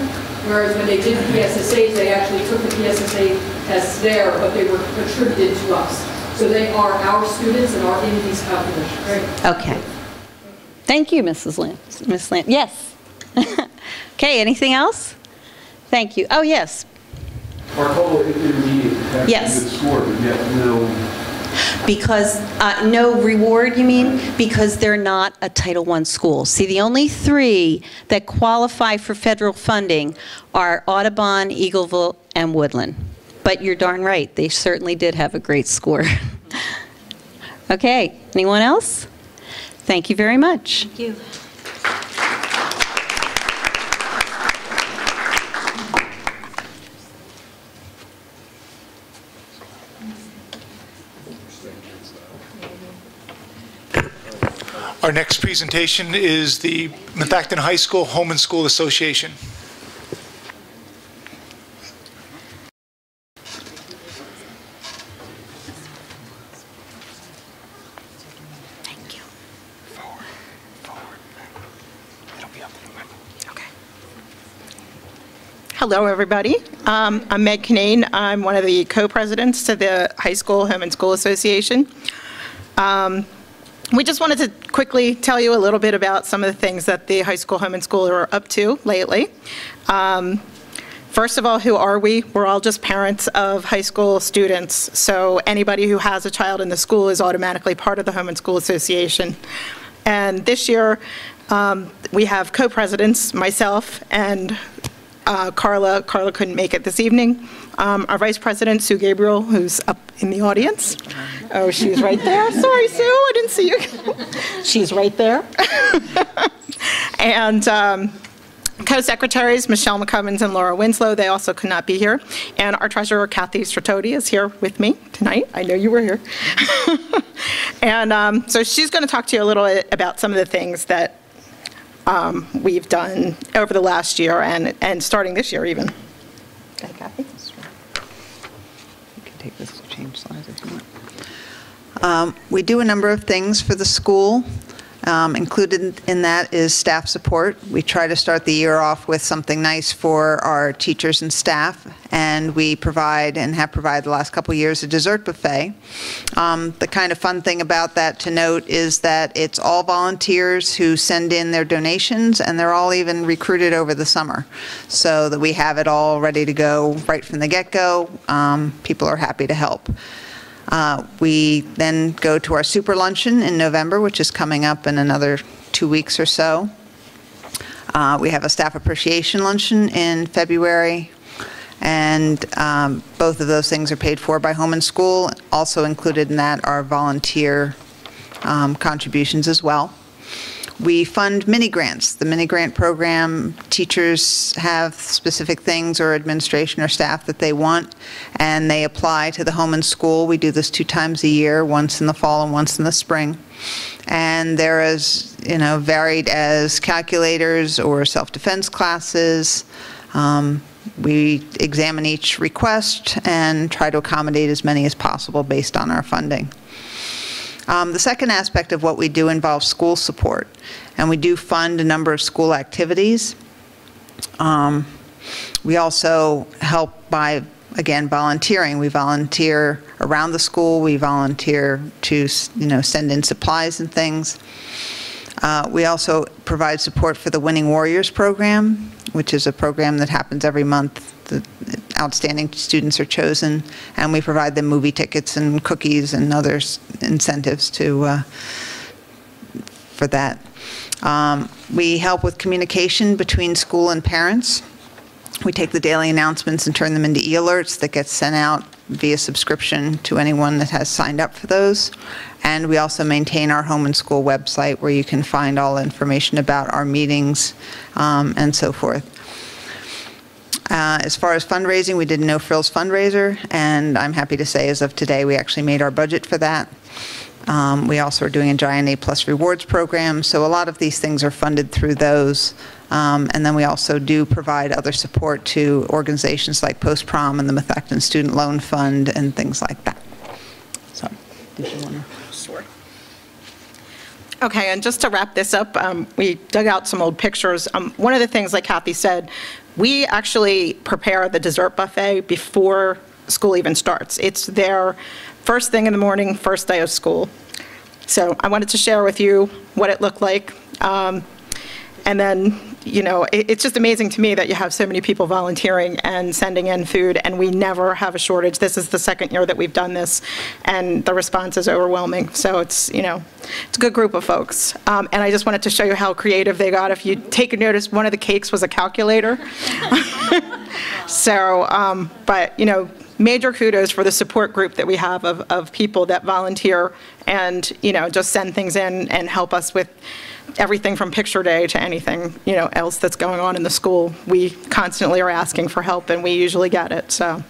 Whereas when they did the PSSAs, they actually took the PSSA tests there, but they were attributed to us. So they are our students and are in these calculations. Right? Okay. Thank you, Mrs. Landis. Ms. Landis. Yes. Okay, anything else? Thank you. Oh, yes. Our total intermediate has Yes. a good score, but yet no. Because, no reward, you mean? Because they're not a Title I school. See, the only three that qualify for federal funding are Audubon, Eagleville, and Woodland. But you're darn right, they certainly did have a great score. Okay, anyone else? Thank you very much. Thank you. Our next presentation is the Methacton High School Home and School Association. Thank you. Forward. It'll be up in a minute. Okay. Hello, everybody. I'm Meg Kinane. I'm one of the co-presidents to the High School Home and School Association. We just wanted to quickly tell you a little bit about some of the things that the high school home and school are up to lately. First of all, who are we? We're all just parents of high school students. So anybody who has a child in the school is automatically part of the Home and School Association. And this year, we have co-presidents, myself and Carla. Carla couldn't make it this evening. Our vice president, Sue Gabriel, who's up in the audience. Oh, she's right there. Sorry, Sue, I didn't see you. She's right there. And co-secretaries, Michelle McCubbins and Laura Winslow, they also could not be here. And our treasurer, Kathy Stratoti, is here with me tonight. I know you were here. And so she's going to talk to you a little bit about some of the things that we've done over the last year and starting this year even. Okay, Kathy? You can take this to change slides if you want. We do a number of things for the school. Included in that is staff support. We try to start the year off with something nice for our teachers and staff, and we provide and have provided the last couple of years a dessert buffet. The kind of fun thing about that to note is that it's all volunteers who send in their donations, and they're all even recruited over the summer, so that we have it all ready to go right from the get-go. People are happy to help. We then go to our super luncheon in November, which is coming up in another 2 weeks or so. We have a staff appreciation luncheon in February, and both of those things are paid for by Home and School. Also included in that are volunteer contributions as well. We fund mini grants. The mini grant program, teachers have specific things or administration or staff that they want, and they apply to the Home and School. We do this 2 times a year, once in the fall and once in the spring. And they're as, varied as calculators or self-defense classes. We examine each request and try to accommodate as many as possible based on our funding. The second aspect of what we do involves school support, and we do fund a number of school activities. We also help by, again, volunteering. We volunteer around the school. We volunteer to, send in supplies and things. We also provide support for the Winning Warriors program, which is a program that happens every month. The outstanding students are chosen, and we provide them movie tickets and cookies and other incentives for that. We help with communication between school and parents. We take the daily announcements and turn them into e-alerts that get sent out via subscription to anyone that has signed up for those. And we also maintain our Home and School website where you can find all information about our meetings and so forth. As far as fundraising, we did a No Frills fundraiser, and I'm happy to say as of today we actually made our budget for that. We also are doing a Giant A Plus Rewards program, so a lot of these things are funded through those. And then we also do provide other support to organizations like Post Prom and the Methacton Student Loan Fund and things like that. So, did you want to? Sure. Okay, and just to wrap this up, we dug out some old pictures. One of the things, like Kathy said, we actually prepare the dessert buffet before school even starts. It's their first thing in the morning, first day of school. So I wanted to share with you what it looked like. And then, you know, it's just amazing to me that you have so many people volunteering and sending in food, and we never have a shortage. This is the second year that we've done this, and the response is overwhelming. So it's, you know, it's a good group of folks. And I just wanted to show you how creative they got. If you take a notice, one of the cakes was a calculator. So, but, you know, major kudos for the support group that we have of people that volunteer and, you know, just send things in and help us with everything from picture day to anything, you know, else that's going on in the school. We constantly are asking for help, and we usually get it, so.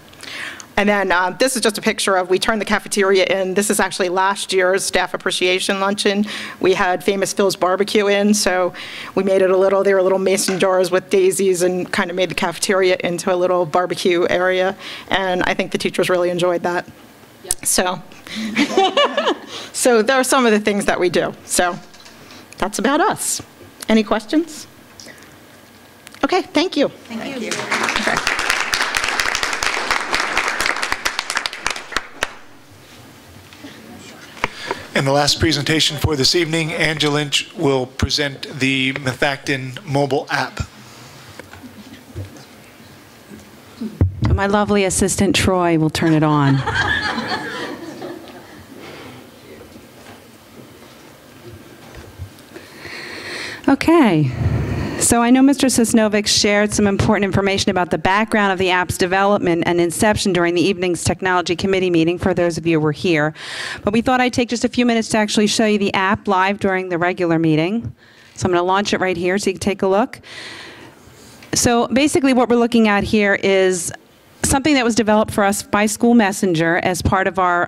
And then this is just a picture of, we turned the cafeteria in. This is actually last year's staff appreciation luncheon. We had Famous Phil's barbecue in, so we made it a little, they were little mason jars with daisies and kind of made the cafeteria into a little barbecue area. And I think the teachers really enjoyed that. Yep. So, so there are some of the things that we do. So that's about us. Any questions? Okay, thank you. Thank you. Okay. And the last presentation for this evening, Angela Lynch will present the Methacton mobile app. My lovely assistant Troy will turn it on. Okay. So I know Mr. Sosnovic shared some important information about the background of the app's development and inception during the evening's technology committee meeting, for those of you who were here. But we thought I'd take just a few minutes to actually show you the app live during the regular meeting. So I'm going to launch it right here so you can take a look. So basically what we're looking at here is something that was developed for us by School Messenger as part of our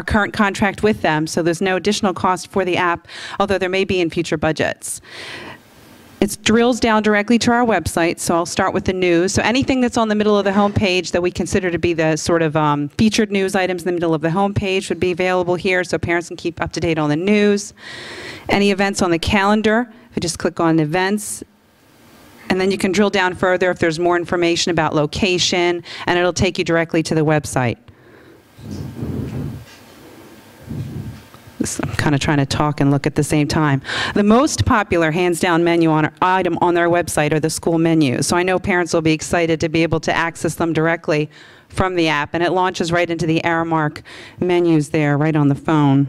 current contract with them. So there's no additional cost for the app, although there may be in future budgets. It drills down directly to our website, so I'll start with the news. So anything that's on the middle of the home page that we consider to be the sort of featured news items in the middle of the home page would be available here, so parents can keep up to date on the news. Any events on the calendar, if you just click on events, and then you can drill down further if there's more information about location, and it'll take you directly to the website. I'm kind of trying to talk and look at the same time. The most popular hands-down menu item on their website are the school menus. So I know parents will be excited to be able to access them directly from the app, and it launches right into the Aramark menus there, right on the phone.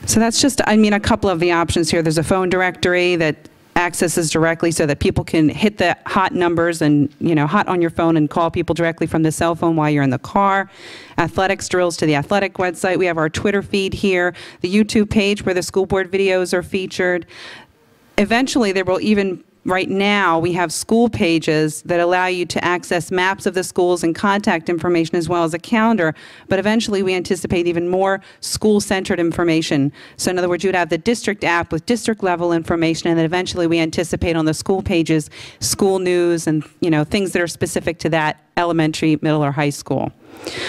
So that's just, I mean, a couple of the options here. There's a phone directory that accesses directly so that people can hit the hot numbers and, you know, hot on your phone and call people directly from the cell phone while you're in the car. Athletics drills to the athletic website. We have our Twitter feed here, the YouTube page where the school board videos are featured. Eventually, there will even, right now, we have school pages that allow you to access maps of the schools and contact information as well as a calendar, but eventually we anticipate even more school-centered information. So in other words, you would have the district app with district-level information, and then eventually we anticipate on the school pages, school news and, you know, things that are specific to that elementary, middle, or high school.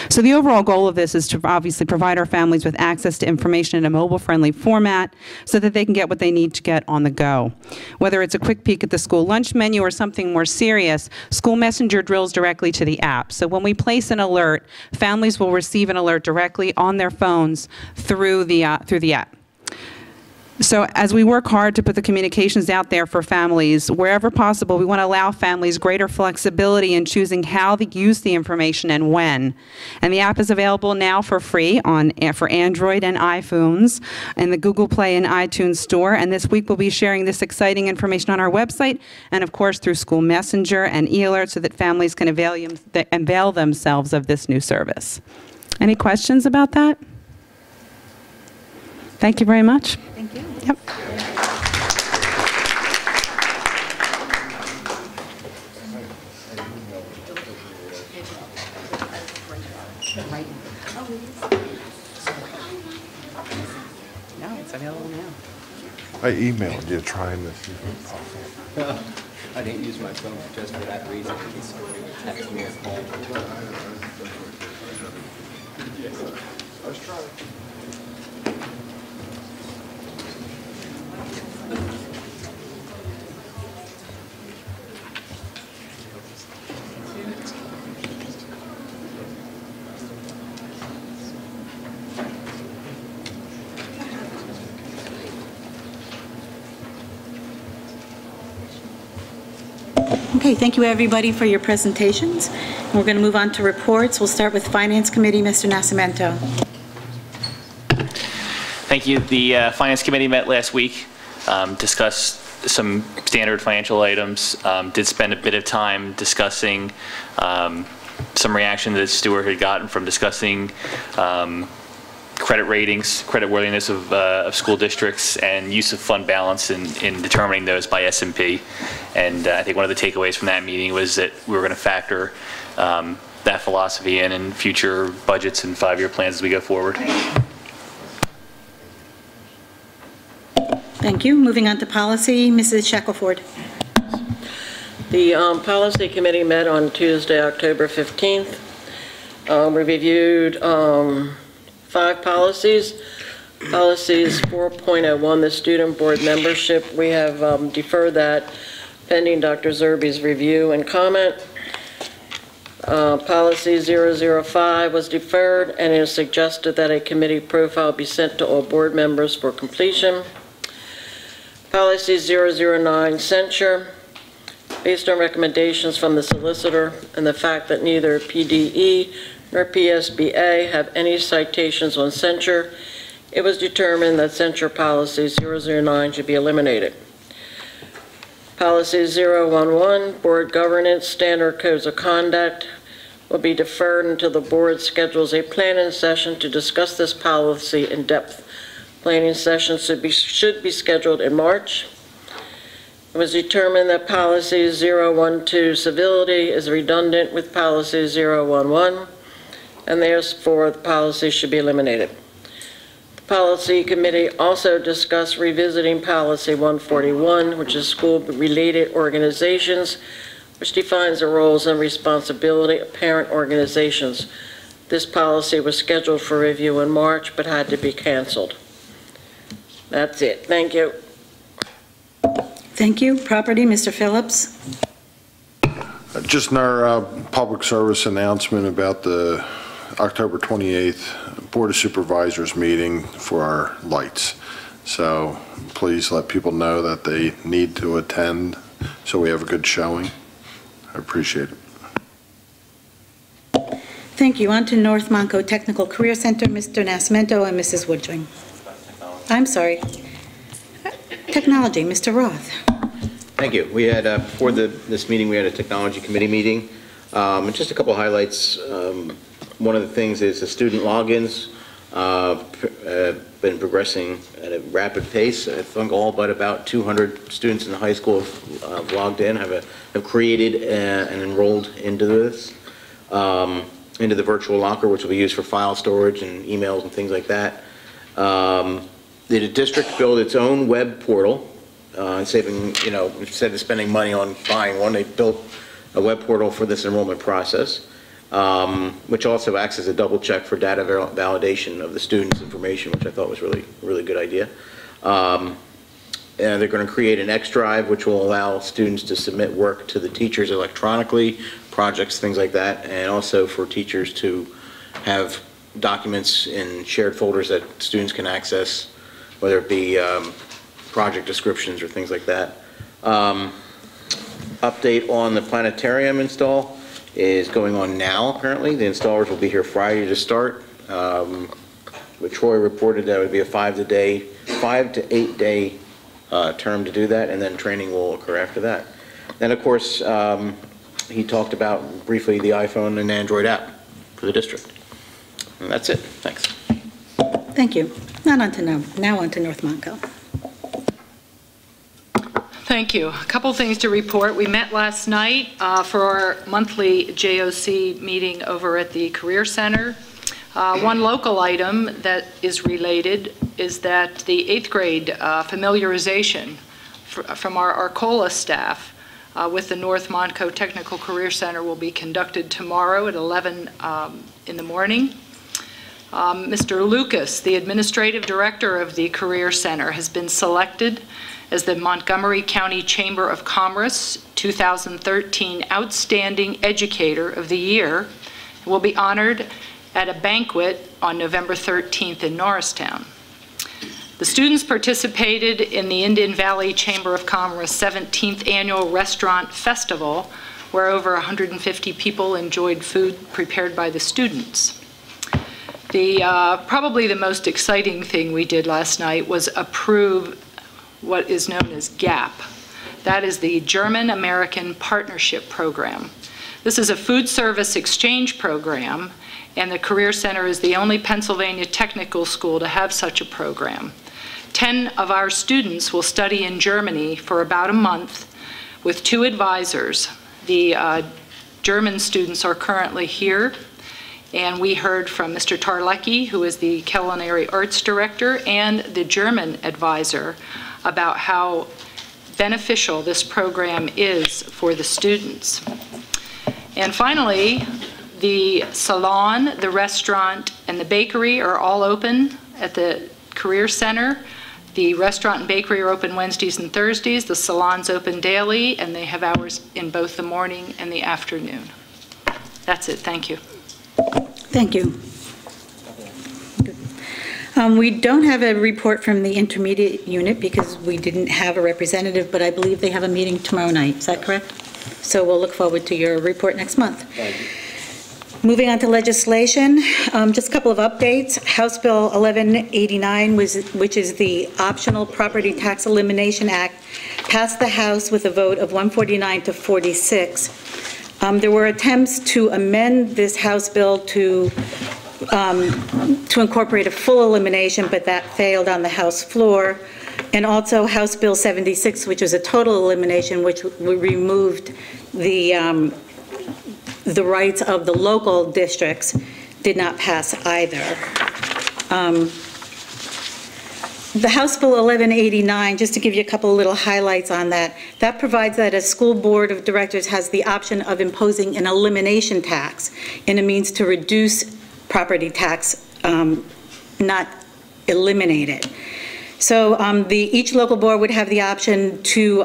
So the overall goal of this is to obviously provide our families with access to information in a mobile-friendly format so that they can get what they need to get on the go. Whether it's a quick peek at the school lunch menu or something more serious, School Messenger drills directly to the app. So when we place an alert, families will receive an alert directly on their phones through the app. So as we work hard to put the communications out there for families, wherever possible, we want to allow families greater flexibility in choosing how to use the information and when. And the app is available now for free for Android and iPhones in the Google Play and iTunes Store. And this week we'll be sharing this exciting information on our website and, of course, through School Messenger and eAlert so that families can avail themselves of this new service. Any questions about that? Thank you very much. Thank you. Yep. I emailed you trying to see if it's possible. I didn't use my phone just for that reason. Text me or call. I was trying. Okay, thank you, everybody, for your presentations. We're going to move on to reports. We'll start with Finance Committee, Mr. Nascimento. Thank you. The Finance Committee met last week, discussed some standard financial items, did spend a bit of time discussing some reaction that Stuart had gotten from discussing credit ratings, credit worthiness of school districts, and use of fund balance in determining those by S&P. And I think one of the takeaways from that meeting was that we were going to factor that philosophy in future budgets and 5-year plans as we go forward. Thank you. Moving on to policy, Mrs. Shackelford. The Policy Committee met on Tuesday, October 15th. We reviewed 5 policies. Policies 4.01, the student board membership. We have deferred that pending Dr. Zerbe's review and comment. Policy 005 was deferred, and it is suggested that a committee profile be sent to all board members for completion. Policy 009, censure. Based on recommendations from the solicitor and the fact that neither PDE nor PSBA have any citations on censure, it was determined that censure policy 009 should be eliminated. Policy 011, board governance, standard codes of conduct, will be deferred until the board schedules a planning session to discuss this policy in depth. Planning sessions should be scheduled in March. It was determined that policy 012, civility, is redundant with policy 011, and therefore the policy should be eliminated. The Policy Committee also discussed revisiting policy 141, which is school-related organizations, which defines the roles and responsibility of parent organizations. This policy was scheduled for review in March, but had to be canceled. That's it. Thank you. Thank you. Property, Mr. Phillips. Just in our public service announcement about the October 28th Board of Supervisors meeting for our lights. So please let people know that they need to attend so we have a good showing. I appreciate it. Thank you. On to North Monco Technical Career Center, Mr. Nascimento and Mrs. Woodring. I'm sorry. Technology, Mr. Roth. Thank you. We had, before this meeting, we had a technology committee meeting. And just a couple highlights. One of the things is the student logins been progressing at a rapid pace. I think all but about 200 students in the high school have logged in, have created and enrolled into this, into the virtual locker, which will be used for file storage and emails and things like that. The district built its own web portal, and saving, instead of spending money on buying one, they built a web portal for this enrollment process, which also acts as a double check for data validation of the student's information, which I thought was really good idea. And they're going to create an X drive, which will allow students to submit work to the teachers electronically, projects, things like that, and also for teachers to have documents in shared folders that students can access, whether it be project descriptions or things like that. Update on the planetarium install is going on now, apparently. The installers will be here Friday to start. But Troy reported that it would be a 5 to 8 day term to do that, and then training will occur after that. Then, of course, he talked about briefly the iPhone and Android app for the district. And that's it. Thanks. Thank you. Now on to North Monco. Thank you. A couple things to report. We met last night for our monthly JOC meeting over at the Career Center. One local item that is related is that the 8th grade familiarization from our Arcola staff with the North Montco Technical Career Center will be conducted tomorrow at 11 in the morning. Mr. Lucas, the administrative director of the Career Center, has been selected as the Montgomery County Chamber of Commerce 2013 Outstanding Educator of the Year, and will be honored at a banquet on November 13th in Norristown. The students participated in the Indian Valley Chamber of Commerce 17th Annual Restaurant Festival, where over 150 people enjoyed food prepared by the students. Probably the most exciting thing we did last night was approve what is known as GAP. That is the German-American Partnership Program. This is a food service exchange program, and the Career Center is the only Pennsylvania technical school to have such a program. 10 of our students will study in Germany for about a month with 2 advisors. The German students are currently here, and we heard from Mr. Tarlecki, who is the Culinary Arts Director, and the German advisor about how beneficial this program is for the students. And finally, the salon, the restaurant, and the bakery are all open at the Career Center. The restaurant and bakery are open Wednesdays and Thursdays. The salon's open daily, and they have hours in both the morning and the afternoon. That's it. Thank you. Thank you. We don't have a report from the intermediate unit because we didn't have a representative, but I believe they have a meeting tomorrow night. Is that correct? So we'll look forward to your report next month. Thank you. Moving on to legislation, just a couple of updates. House Bill 1189, which is the Optional Property Tax Elimination Act, passed the House with a vote of 149 to 46. There were attempts to amend this House bill to incorporate a full elimination, but that failed on the House floor. And also House Bill 76, which was a total elimination, which removed the rights of the local districts, did not pass either. The House Bill 1189, just to give you a couple of little highlights on that, that provides that a school board of directors has the option of imposing an elimination tax in a means to reduce property tax, not eliminate it. So each local board would have the option to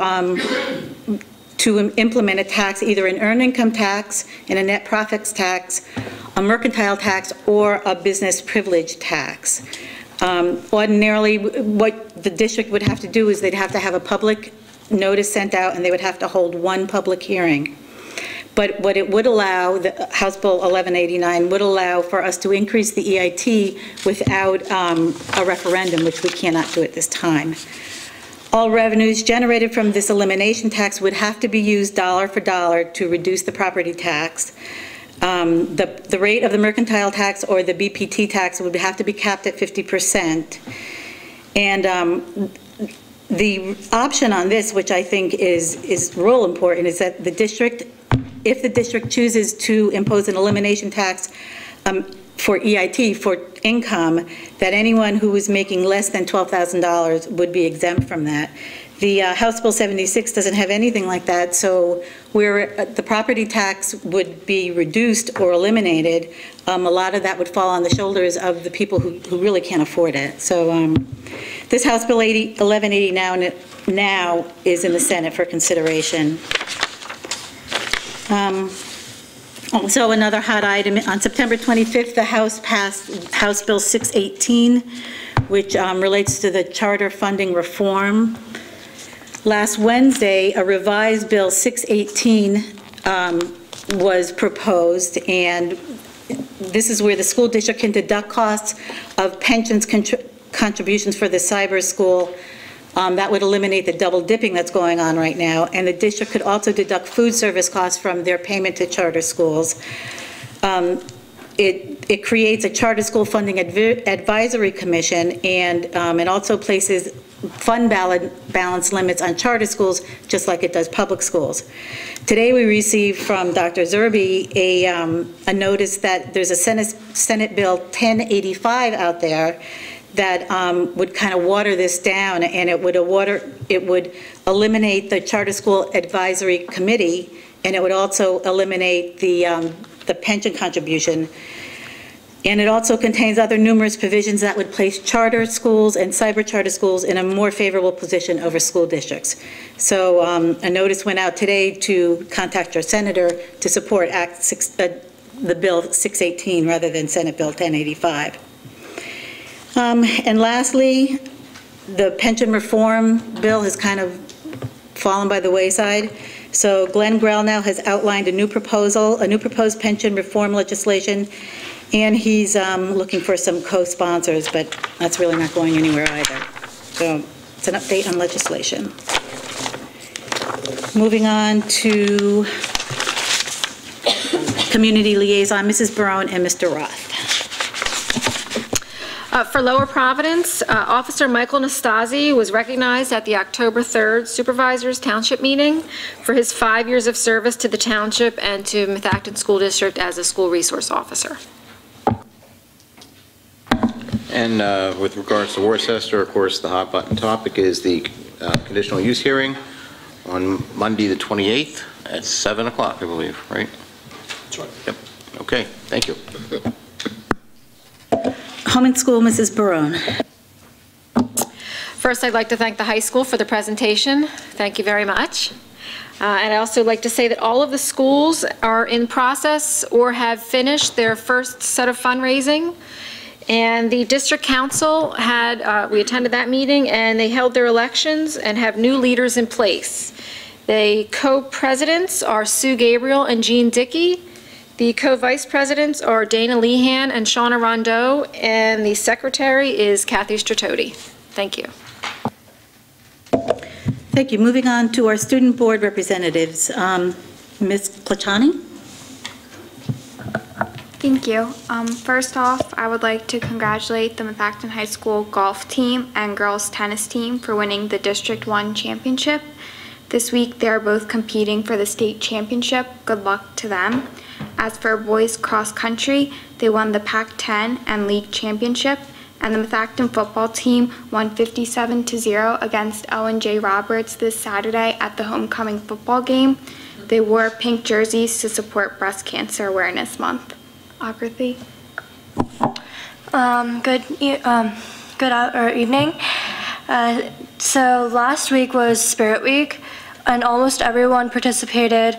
implement a tax, either an earned income tax, and a net profits tax, a mercantile tax, or a business privilege tax. Ordinarily, what the district would have to do is they'd have to have a public notice sent out, and they would have to hold one public hearing. But what it would allow, the House Bill 1189 would allow for us to increase the EIT without a referendum, which we cannot do at this time. All revenues generated from this elimination tax would have to be used dollar for dollar to reduce the property tax. The rate of the mercantile tax or the BPT tax would have to be capped at 50%. And the option on this, which I think is real important, is that the district, if the district chooses to impose an elimination tax for EIT, for income, that anyone who is making less than $12,000 would be exempt from that. The House Bill 76 doesn't have anything like that, so where the property tax would be reduced or eliminated, a lot of that would fall on the shoulders of the people who really can't afford it. So this House Bill 1180 now is in the Senate for consideration. Also, another hot item, on September 25th, the House passed House Bill 618, which relates to the charter funding reform. Last Wednesday, a revised Bill 618 was proposed, and this is where the school district can deduct costs of pensions contributions for the cyber school. That would eliminate the double dipping that's going on right now, and the district could also deduct food service costs from their payment to charter schools. It creates a charter school funding advisory commission, and it also places fund balance limits on charter schools, just like it does public schools. Today, we received from Dr. Zerbe a notice that there's a Senate Bill 1085 out there that would kind of water this down, and it would eliminate the Charter School Advisory Committee, and it would also eliminate the pension contribution. And it also contains other numerous provisions that would place charter schools and cyber charter schools in a more favorable position over school districts. So a notice went out today to contact your senator to support the Bill 618 rather than Senate Bill 1085. And lastly, the pension reform bill has kind of fallen by the wayside. So Glenn Grell now has outlined a new proposed pension reform legislation, and he's looking for some co-sponsors, but that's really not going anywhere either. So it's an update on legislation. Moving on to community liaison, Mrs. Barone and Mr. Roth. For Lower Providence, Officer Michael Nastasi was recognized at the October 3rd Supervisors Township meeting for his 5 years of service to the township and to Methacton School District as a school resource officer. And with regards to Worcester, of course, the hot button topic is the conditional use hearing on Monday the 28th at 7 o'clock, I believe, right? That's right. Yep. Okay, thank you. Home and School, Mrs. Barone. First, I'd like to thank the high school for the presentation. Thank you very much. And I also like to say that all of the schools are in process or have finished their first set of fundraising. And the district council we attended that meeting, and they held their elections and have new leaders in place. The co-presidents are Sue Gabriel and Jean Dickey. The co-vice presidents are Dana Lehan and Shauna Rondeau, and the secretary is Kathy Stratoti. Thank you. Thank you. Moving on to our student board representatives. Ms. Klachani? Thank you. First off, I would like to congratulate the Methacton High School golf team and girls tennis team for winning the District 1 championship. This week, they are both competing for the state championship. Good luck to them. As for boys cross country, they won the Pac-10 and league championship, and the Methacton football team won 57-0 against Owen J. Roberts this Saturday at the homecoming football game. They wore pink jerseys to support Breast Cancer Awareness Month. Akriti. Good evening. So last week was Spirit Week, and almost everyone participated.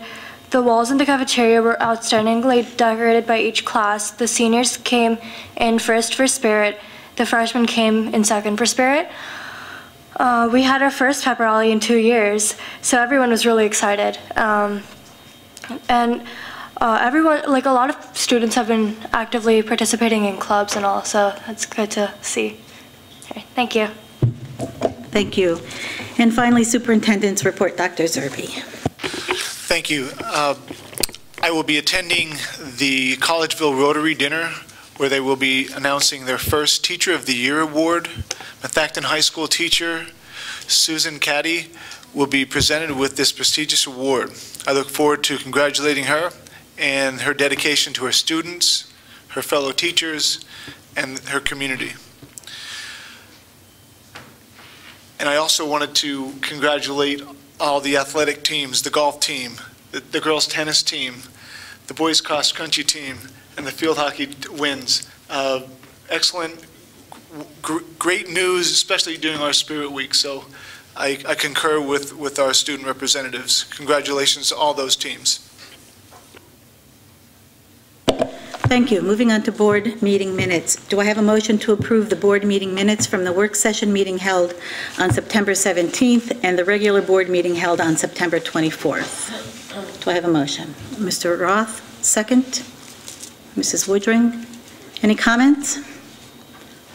The walls in the cafeteria were outstandingly decorated by each class. The seniors came in first for Spirit. The freshmen came in second for Spirit. We had our first pep rally in 2 years, so everyone was really excited. Everyone, like a lot of students have been actively participating in clubs and all, so that's good to see. Okay, thank you. Thank you. And finally, Superintendent's report, Dr. Zerbe. Thank you. I will be attending the Collegeville Rotary Dinner, where they will be announcing their first Teacher of the Year award. Methacton High School teacher Susan Caddy will be presented with this prestigious award. I look forward to congratulating her and her dedication to her students, her fellow teachers, and her community. And I also wanted to congratulate all the athletic teams, the golf team, the girls tennis team, the boys cross country team, and the field hockey wins. Excellent, great news, especially during our Spirit Week. So I concur with our student representatives. Congratulations to all those teams. Thank you. Moving on to board meeting minutes. Do I have a motion to approve the board meeting minutes from the work session meeting held on September 17th and the regular board meeting held on September 24th? Do I have a motion? Mr. Roth, second. Mrs. Woodring, any comments?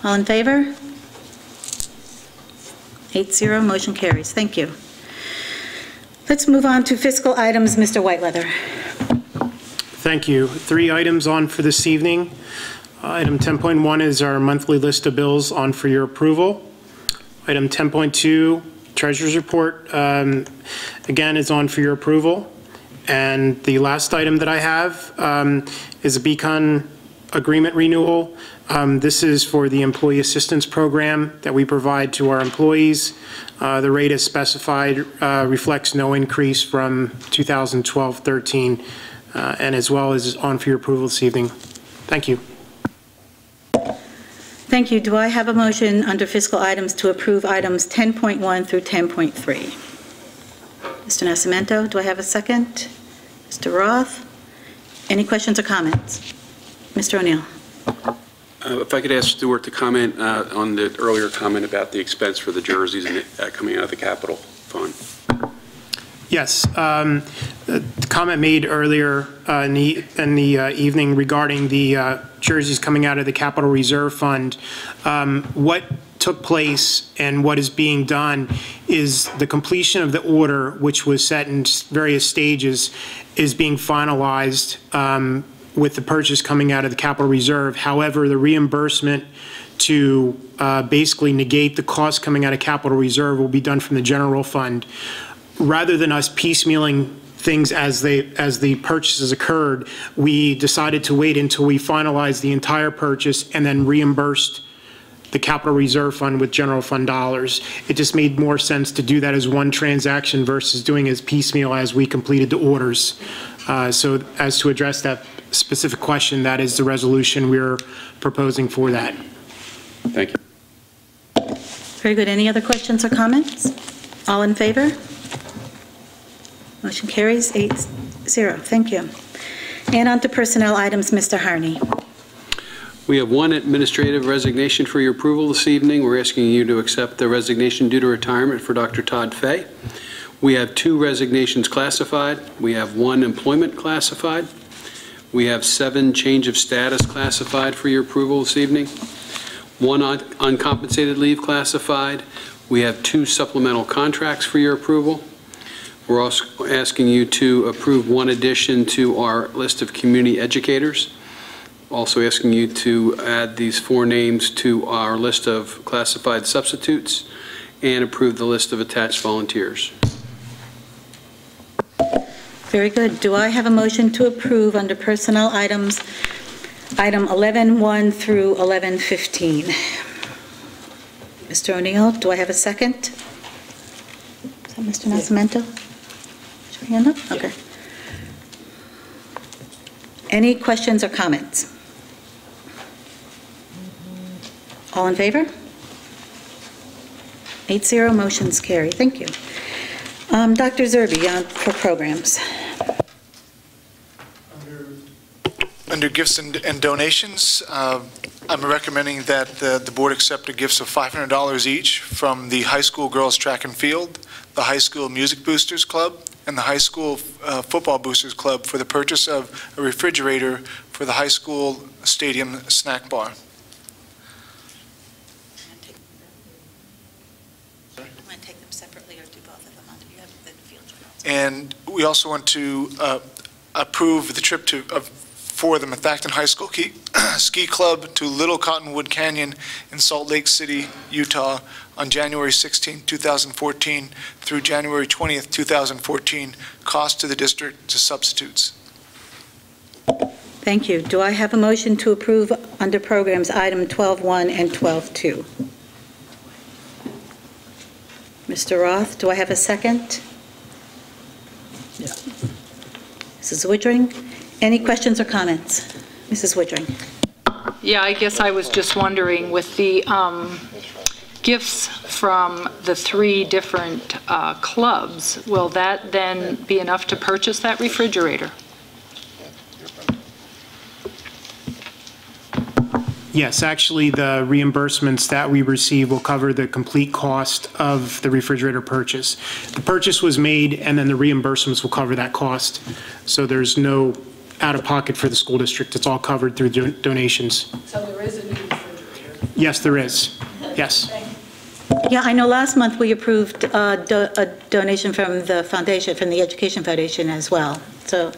All in favor? 8-0, motion carries. Thank you. Let's move on to fiscal items. Mr. Whiteleather. Thank you. 3 items on for this evening. Item 10.1 is our monthly list of bills on for your approval. Item 10.2, Treasurer's Report, again, is on for your approval. And the last item that I have is a Beacon agreement renewal. This is for the Employee Assistance Program that we provide to our employees. The rate as specified reflects no increase from 2012-13, and as well as on for your approval this evening. Thank you. Thank you. Do I have a motion under fiscal items to approve items 10.1 through 10.3? Mr. Nascimento, do I have a second? Mr. Roth? Any questions or comments? Mr. O'Neill. If I could ask Stuart to comment on the earlier comment about the expense for the jerseys and coming out of the capital fund. Yes. The comment made earlier in the evening regarding the jerseys coming out of the Capital Reserve Fund. What took place and what is being done is the completion of the order, which was set in various stages, is being finalized with the purchase coming out of the Capital Reserve. However, the reimbursement to basically negate the cost coming out of Capital Reserve will be done from the general fund. Rather than us piecemealing things as the purchases occurred, we decided to wait until we finalized the entire purchase and then reimbursed the Capital Reserve Fund with general fund dollars. It just made more sense to do that as one transaction versus doing as piecemeal as we completed the orders. So as to address that specific question, that is the resolution we're proposing for that. Thank you. Very good. Any other questions or comments? All in favor? Motion carries 8-0. Thank you. And on to personnel items, Mr. Harney. We have one administrative resignation for your approval this evening. We're asking you to accept the resignation due to retirement for Dr. Todd Fay. We have 2 resignations classified. We have 1 employment classified. We have 7 change of status classified for your approval this evening. 1 uncompensated leave classified. We have 2 supplemental contracts for your approval. We're also asking you to approve 1 addition to our list of community educators. Also asking you to add these 4 names to our list of classified substitutes and approve the list of attached volunteers. Very good. Do I have a motion to approve under personnel items, item 11.1 through 11.15? Mr. O'Neill, do I have a second? Is that Mr. Nascimento? Is your hand up? Okay. Any questions or comments? All in favor? 8-0, motions carry. Thank you. Dr. Zerbe, for programs. Under gifts and donations, I'm recommending that the board accept gifts of $500 each from the High School Girls Track and Field, the High School Music Boosters Club, and the High School Football Boosters Club for the purchase of a refrigerator for the high school stadium snack bar. And we also want to approve the trip for the Methacton High School Ski Club to Little Cottonwood Canyon in Salt Lake City, Utah on January 16, 2014 through January 20th, 2014. Cost to the district to substitutes. Thank you. Do I have a motion to approve under programs item 12.1 and 12.2? Mr. Roth, do I have a second? Yeah. Mrs. Woodring, any questions or comments? Mrs. Woodring. Yeah, I guess I was just wondering, with the gifts from the 3 different clubs, will that then be enough to purchase that refrigerator? Yes, actually, the reimbursements that we receive will cover the complete cost of the refrigerator purchase. The purchase was made, and then the reimbursements will cover that cost. So there's no out-of-pocket for the school district. It's all covered through donations. So there is a new refrigerator? Yes, there is. Yes. Yeah, I know last month we approved a donation from the foundation, from the Education Foundation as well. So.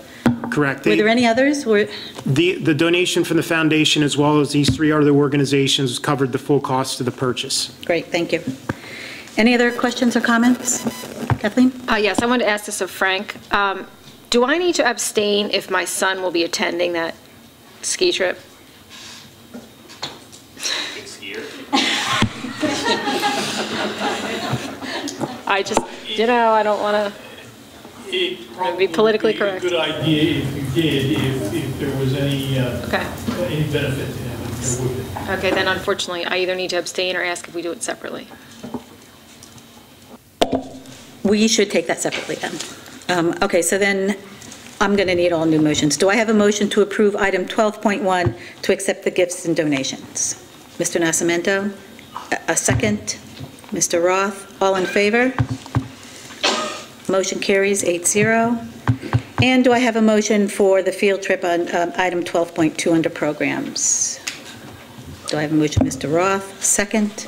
Correct. Were there any others? The donation from the foundation, as well as these 3 other organizations, covered the full cost of the purchase. Great, thank you. Any other questions or comments? Kathleen? Yes, I wanted to ask this of Frank. Do I need to abstain if my son will be attending that ski trip? Big skier. I just, I don't want to be politically correct. It probably would be a good idea if you did, if there was any benefit to him, if there would be. Okay, then unfortunately, I either need to abstain or ask if we do it separately. We should take that separately then. Okay, so then I'm going to need all new motions. Do I have a motion to approve item 12.1 to accept the gifts and donations? Mr. Nascimento, a second. Mr. Roth, all in favor? Motion carries 8-0. And do I have a motion for the field trip on item 12.2 under programs? Do I have a motion, Mr. Roth? Second.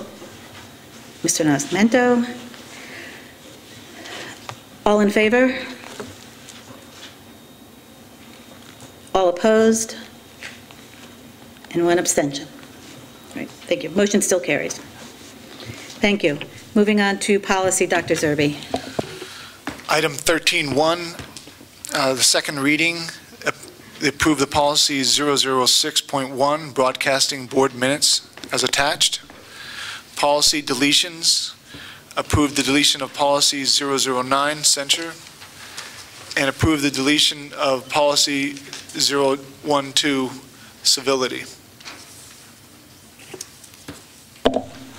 Mr. Nascimento? All in favor? All opposed? And one abstention. All right, thank you. Motion still carries. Thank you. Moving on to policy, Dr. Zerbe. Item 13.1, the second reading, approve the policy 006.1, broadcasting board minutes as attached. Policy deletions, approve the deletion of policy 009, censure, and approve the deletion of policy 012, civility.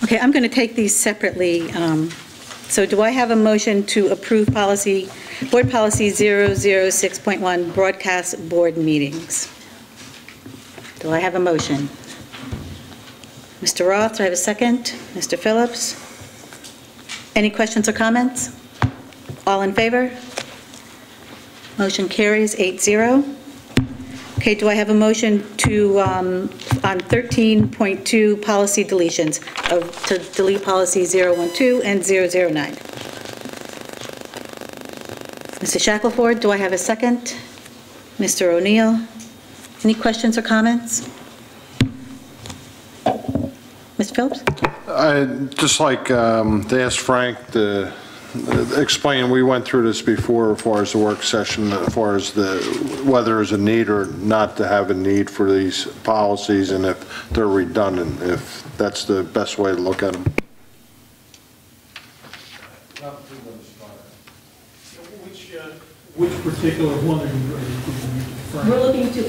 Okay, I'm going to take these separately. So do I have a motion to approve board policy 006.1, broadcast board meetings? Do I have a motion? Mr. Roth, do I have a second? Mr. Phillips? Any questions or comments? All in favor? Motion carries 8-0. Okay, do I have a motion to, on 13.2, policy deletions, to delete policy 012 and 009? Mr. Shackelford, do I have a second? Mr. O'Neill? Any questions or comments? Mr. Phillips? I'd just like to ask Frank to explain, we went through this before as far as the work session, as far as whether there's a need or not to have a need for these policies, and if they're redundant, if that's the best way to look at them. Which particular one are you referring? We're looking to,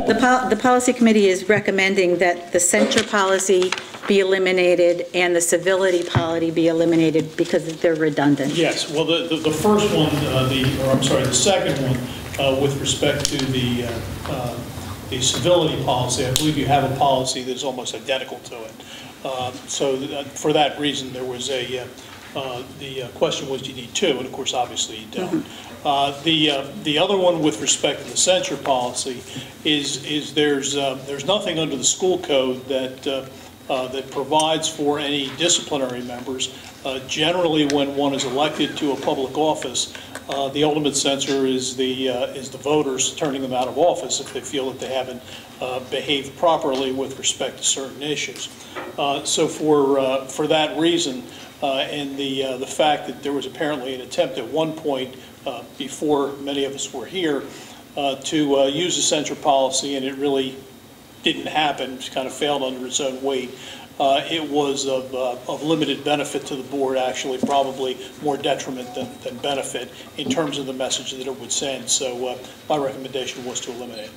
the policy committee is recommending that the censure policy be eliminated and the civility policy be eliminated because they're redundant. Yes, well, the first one, the second one, with respect to the civility policy, I believe you have a policy that's almost identical to it. So for that reason, there was the question was, do you need two? And of course, obviously you don't. The other one with respect to the censure policy is there's nothing under the school code that provides for any disciplinary members. Generally, when one is elected to a public office, the ultimate censor is the voters turning them out of office if they feel that they haven't behaved properly with respect to certain issues. So for that reason, and the fact that there was apparently an attempt at one point before many of us were here to use the censure policy, and it really didn't happen, it kind of failed under its own weight. It was of limited benefit to the board, actually probably more detriment than benefit in terms of the message that it would send. So my recommendation was to eliminate it.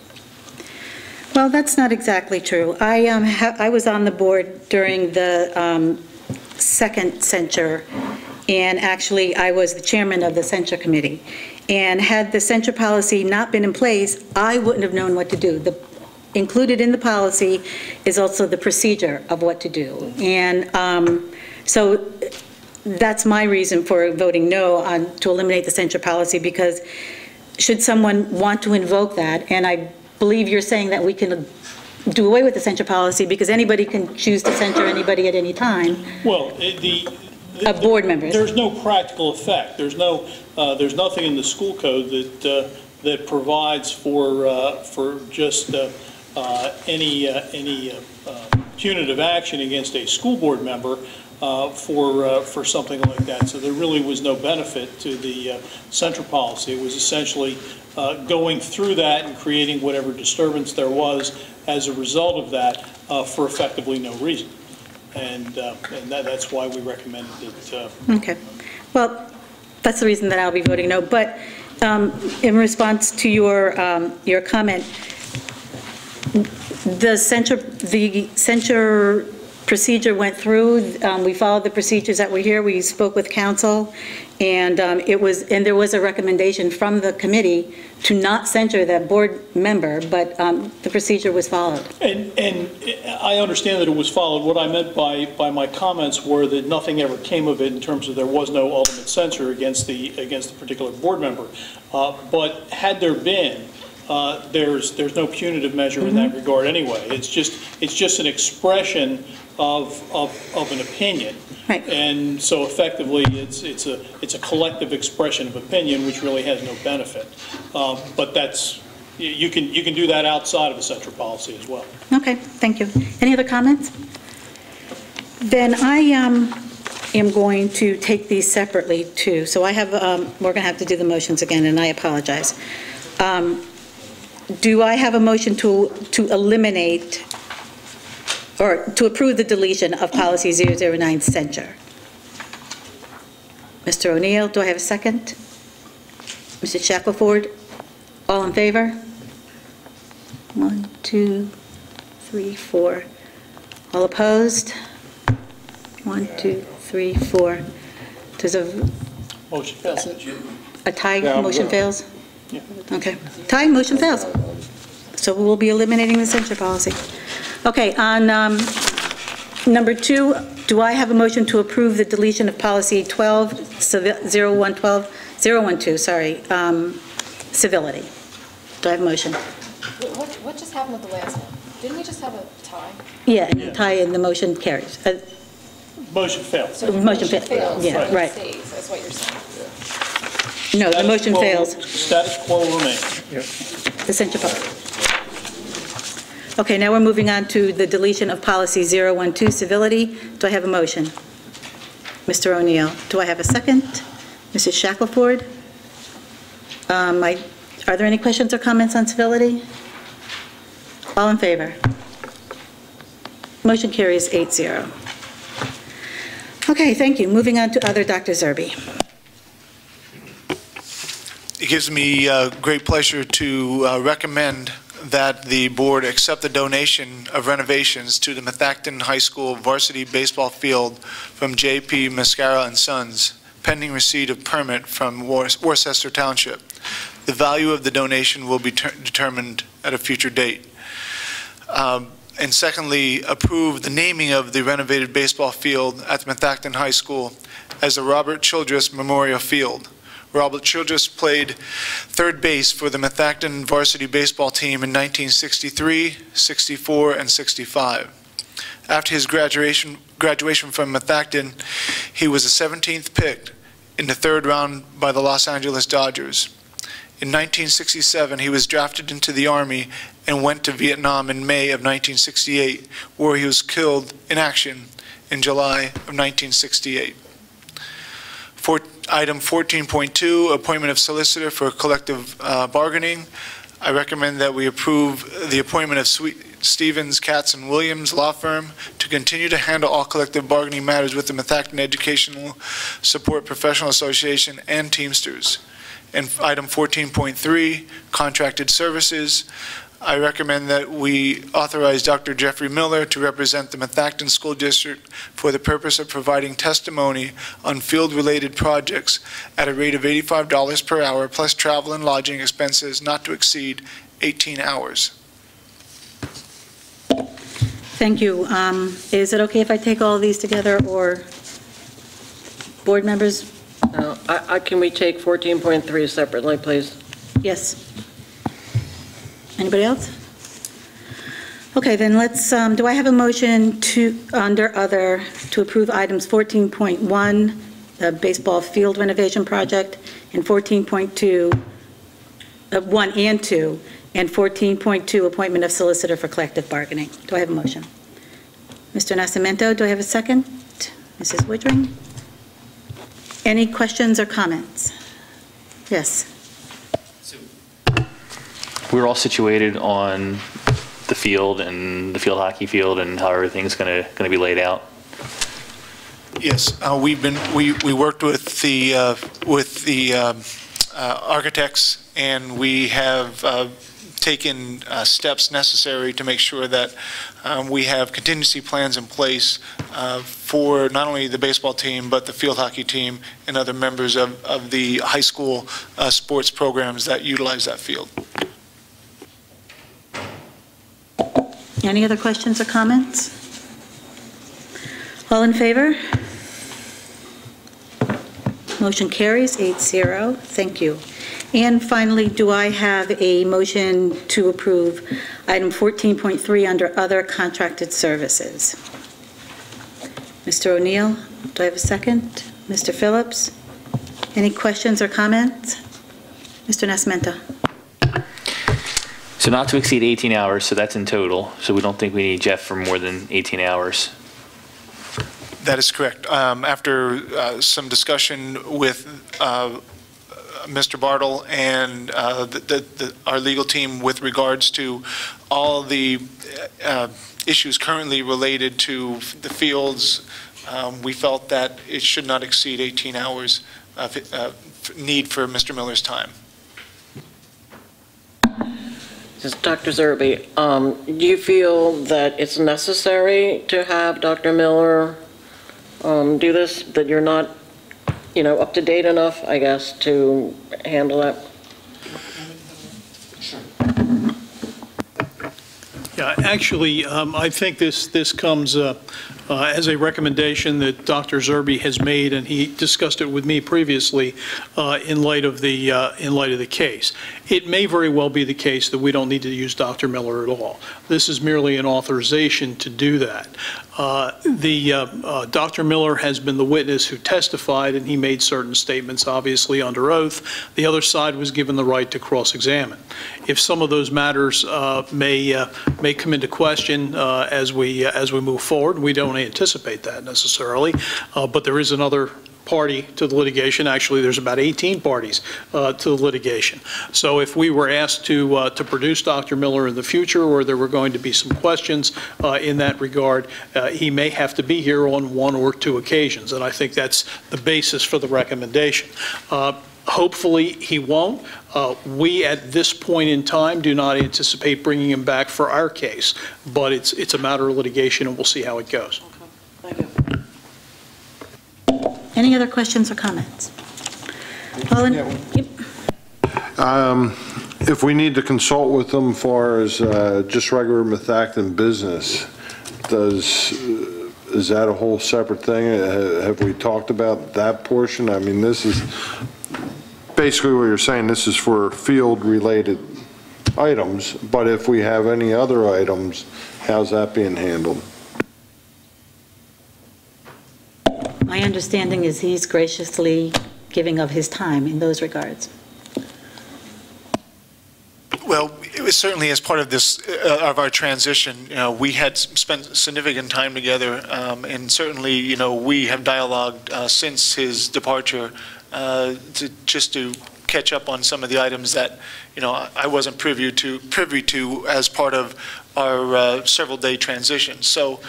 Well, that's not exactly true. I was on the board during the second censure, and actually I was the chairman of the censure committee. And had the censure policy not been in place, I wouldn't have known what to do. Included in the policy is also the procedure of what to do. And so that's my reason for voting no to eliminate the censure policy, because should someone want to invoke that, and I believe you're saying that we can do away with the censure policy because anybody can choose to censure anybody at any time. Well, board members. There's no practical effect. There's nothing in the school code that provides for just any punitive action against a school board member for something like that. So there really was no benefit to the central policy. It was essentially going through that and creating whatever disturbance there was as a result of that for effectively no reason. And that's why we recommended it. Okay. Well, that's the reason that I'll be voting no. But in response to your comment, the censure procedure went through. We followed the procedures that were here. We spoke with council, and there was a recommendation from the committee to not censure that board member, but the procedure was followed. And I understand that it was followed. What I meant by my comments were that nothing ever came of it in terms of there was no ultimate censure against the particular board member. But had there been, there's no punitive measure in that regard anyway. It's just an expression of an opinion. Right. And so effectively it's a collective expression of opinion which really has no benefit. But that's, you can do that outside of the central policy as well. Okay, thank you. Any other comments? Then I am going to take these separately too. So I have, we're going to have to do the motions again, and I apologize. Do I have a motion to eliminate or to approve the deletion of policy 009 censure? Mr. O'Neill, do I have a second? Mrs. Shackelford, all in favor? 1, 2, 3, 4. All opposed? 1, 2, 3, 4. Does Motion fails. a tie Yeah, motion I'm fails? Yeah. Okay. Tie motion fails. So we will be eliminating the censure policy. Okay, on number 2, do I have a motion to approve the deletion of policy 012, sorry, civility? Do I have a motion? What just happened with the last one? Didn't we just have a tie? Yeah, and the tie and the motion carries. Motion fails. So Motion fails. Yeah, so it right. stays, that's what you're saying. No, the motion fails. Status quo remains. The censure policy. Okay, now we're moving on to the deletion of policy 012, civility. Do I have a motion? Mr. O'Neill. Do I have a second? Mrs. Shackelford? Are there any questions or comments on civility? All in favor? Motion carries 8-0. Okay, thank you. Moving on to other, Dr. Zerbe. It gives me great pleasure to recommend that the board accept the donation of renovations to the Methacton High School varsity baseball field from J.P. Mascara and Sons, pending receipt of permit from Worcester Township. The value of the donation will be determined at a future date. And secondly, approve the naming of the renovated baseball field at the Methacton High School as the Robert Childress Memorial Field. Robert Childress played third base for the Methacton varsity baseball team in 1963, 64, and 65. After his graduation from Methacton, he was the 17th pick in the third round by the Los Angeles Dodgers. In 1967, he was drafted into the Army and went to Vietnam in May of 1968, where he was killed in action in July of 1968. Item 14.2, appointment of solicitor for collective bargaining. I recommend that we approve the appointment of Stevens, Katz, and Williams Law Firm to continue to handle all collective bargaining matters with the Methacton Educational Support Professional Association and Teamsters. And item 14.3, contracted services. I recommend that we authorize Dr. Jeffrey Miller to represent the Methacton School District for the purpose of providing testimony on field-related projects at a rate of $85 per hour plus travel and lodging expenses not to exceed 18 hours. Thank you. Is it okay if I take all of these together, or board members? Can we take 14.3 separately, please? Yes. Anybody else? Okay, then let's, do I have a motion to, under other, to approve items 14.1, the baseball field renovation project, and 14.2, 1 and 2, and 14.2, appointment of solicitor for collective bargaining? Do I have a motion? Mr. Nascimento, do I have a second? Mrs. Woodring? Any questions or comments? Yes. We're all situated on the field and the field hockey field and how everything's going to be laid out. Yes, we worked with the architects, and we have taken steps necessary to make sure that we have contingency plans in place for not only the baseball team, but the field hockey team and other members of the high school sports programs that utilize that field. Any other questions or comments? All in favor? Motion carries 8-0. Thank you. And finally, do I have a motion to approve item 14.3 under other contracted services? Mr. O'Neill, do I have a second? Mr. Phillips? Any questions or comments? Mr. Nascimento? So not to exceed 18 hours, so that's in total. So we don't think we need Jeff for more than 18 hours. That is correct. After some discussion with Mr. Bartle and our legal team with regards to all the issues currently related to the fields, we felt that it should not exceed 18 hours of need for Mr. Miller's time. Dr. Zerbe, do you feel that it's necessary to have Dr. Miller do this, that you're not, up to date enough, I guess, to handle that? Yeah, actually, I think this comes as a recommendation that Dr. Zerbe has made, and he discussed it with me previously in light of the case. It may very well be the case that we don't need to use Dr. Miller at all. This is merely an authorization to do that. Dr. Miller has been the witness who testified, and he made certain statements, obviously under oath. The other side was given the right to cross-examine. If some of those matters may come into question as we move forward, we don't anticipate that necessarily, but there is another party to the litigation. Actually, there's about 18 parties to the litigation. So if we were asked to produce Dr. Miller in the future, or there were going to be some questions in that regard, he may have to be here on one or two occasions, and I think that's the basis for the recommendation. Hopefully he won't. We, at this point in time, do not anticipate bringing him back for our case, but it's a matter of litigation, and we'll see how it goes. Thank you. Any other questions or comments? If we need to consult with them as far as just regular methactin business, is that a whole separate thing? Have we talked about that portion? I mean, this is basically what you're saying. This is for field-related items, but if we have any other items, how's that being handled? My understanding is he's graciously giving of his time in those regards. Well, it was certainly as part of this, of our transition, we had spent significant time together, and certainly, we have dialogued since his departure just to catch up on some of the items that, I wasn't privy to as part of our several-day transition. So,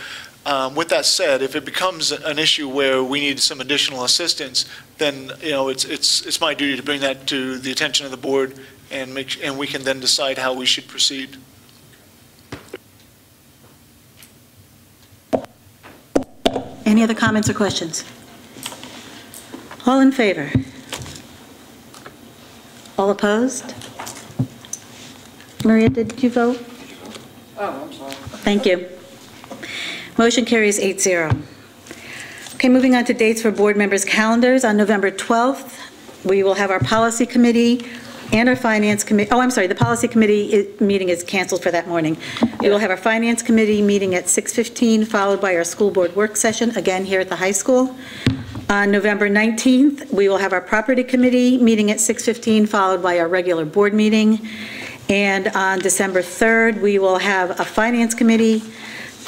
with that said, if it becomes an issue where we need some additional assistance, then it's my duty to bring that to the attention of the board, and we can then decide how we should proceed. Any other comments or questions? All in favor? All opposed? Maria, did you vote? Oh, I'm sorry. Thank you. Motion carries 8-0. Okay, moving on to dates for board members' calendars. On November 12th, we will have our policy committee and our finance committee. Oh, I'm sorry, the policy committee meeting is canceled for that morning. We will have our finance committee meeting at 6:15, followed by our school board work session, again here at the high school. On November 19th, we will have our property committee meeting at 6:15, followed by our regular board meeting. And on December 3rd, we will have a finance committee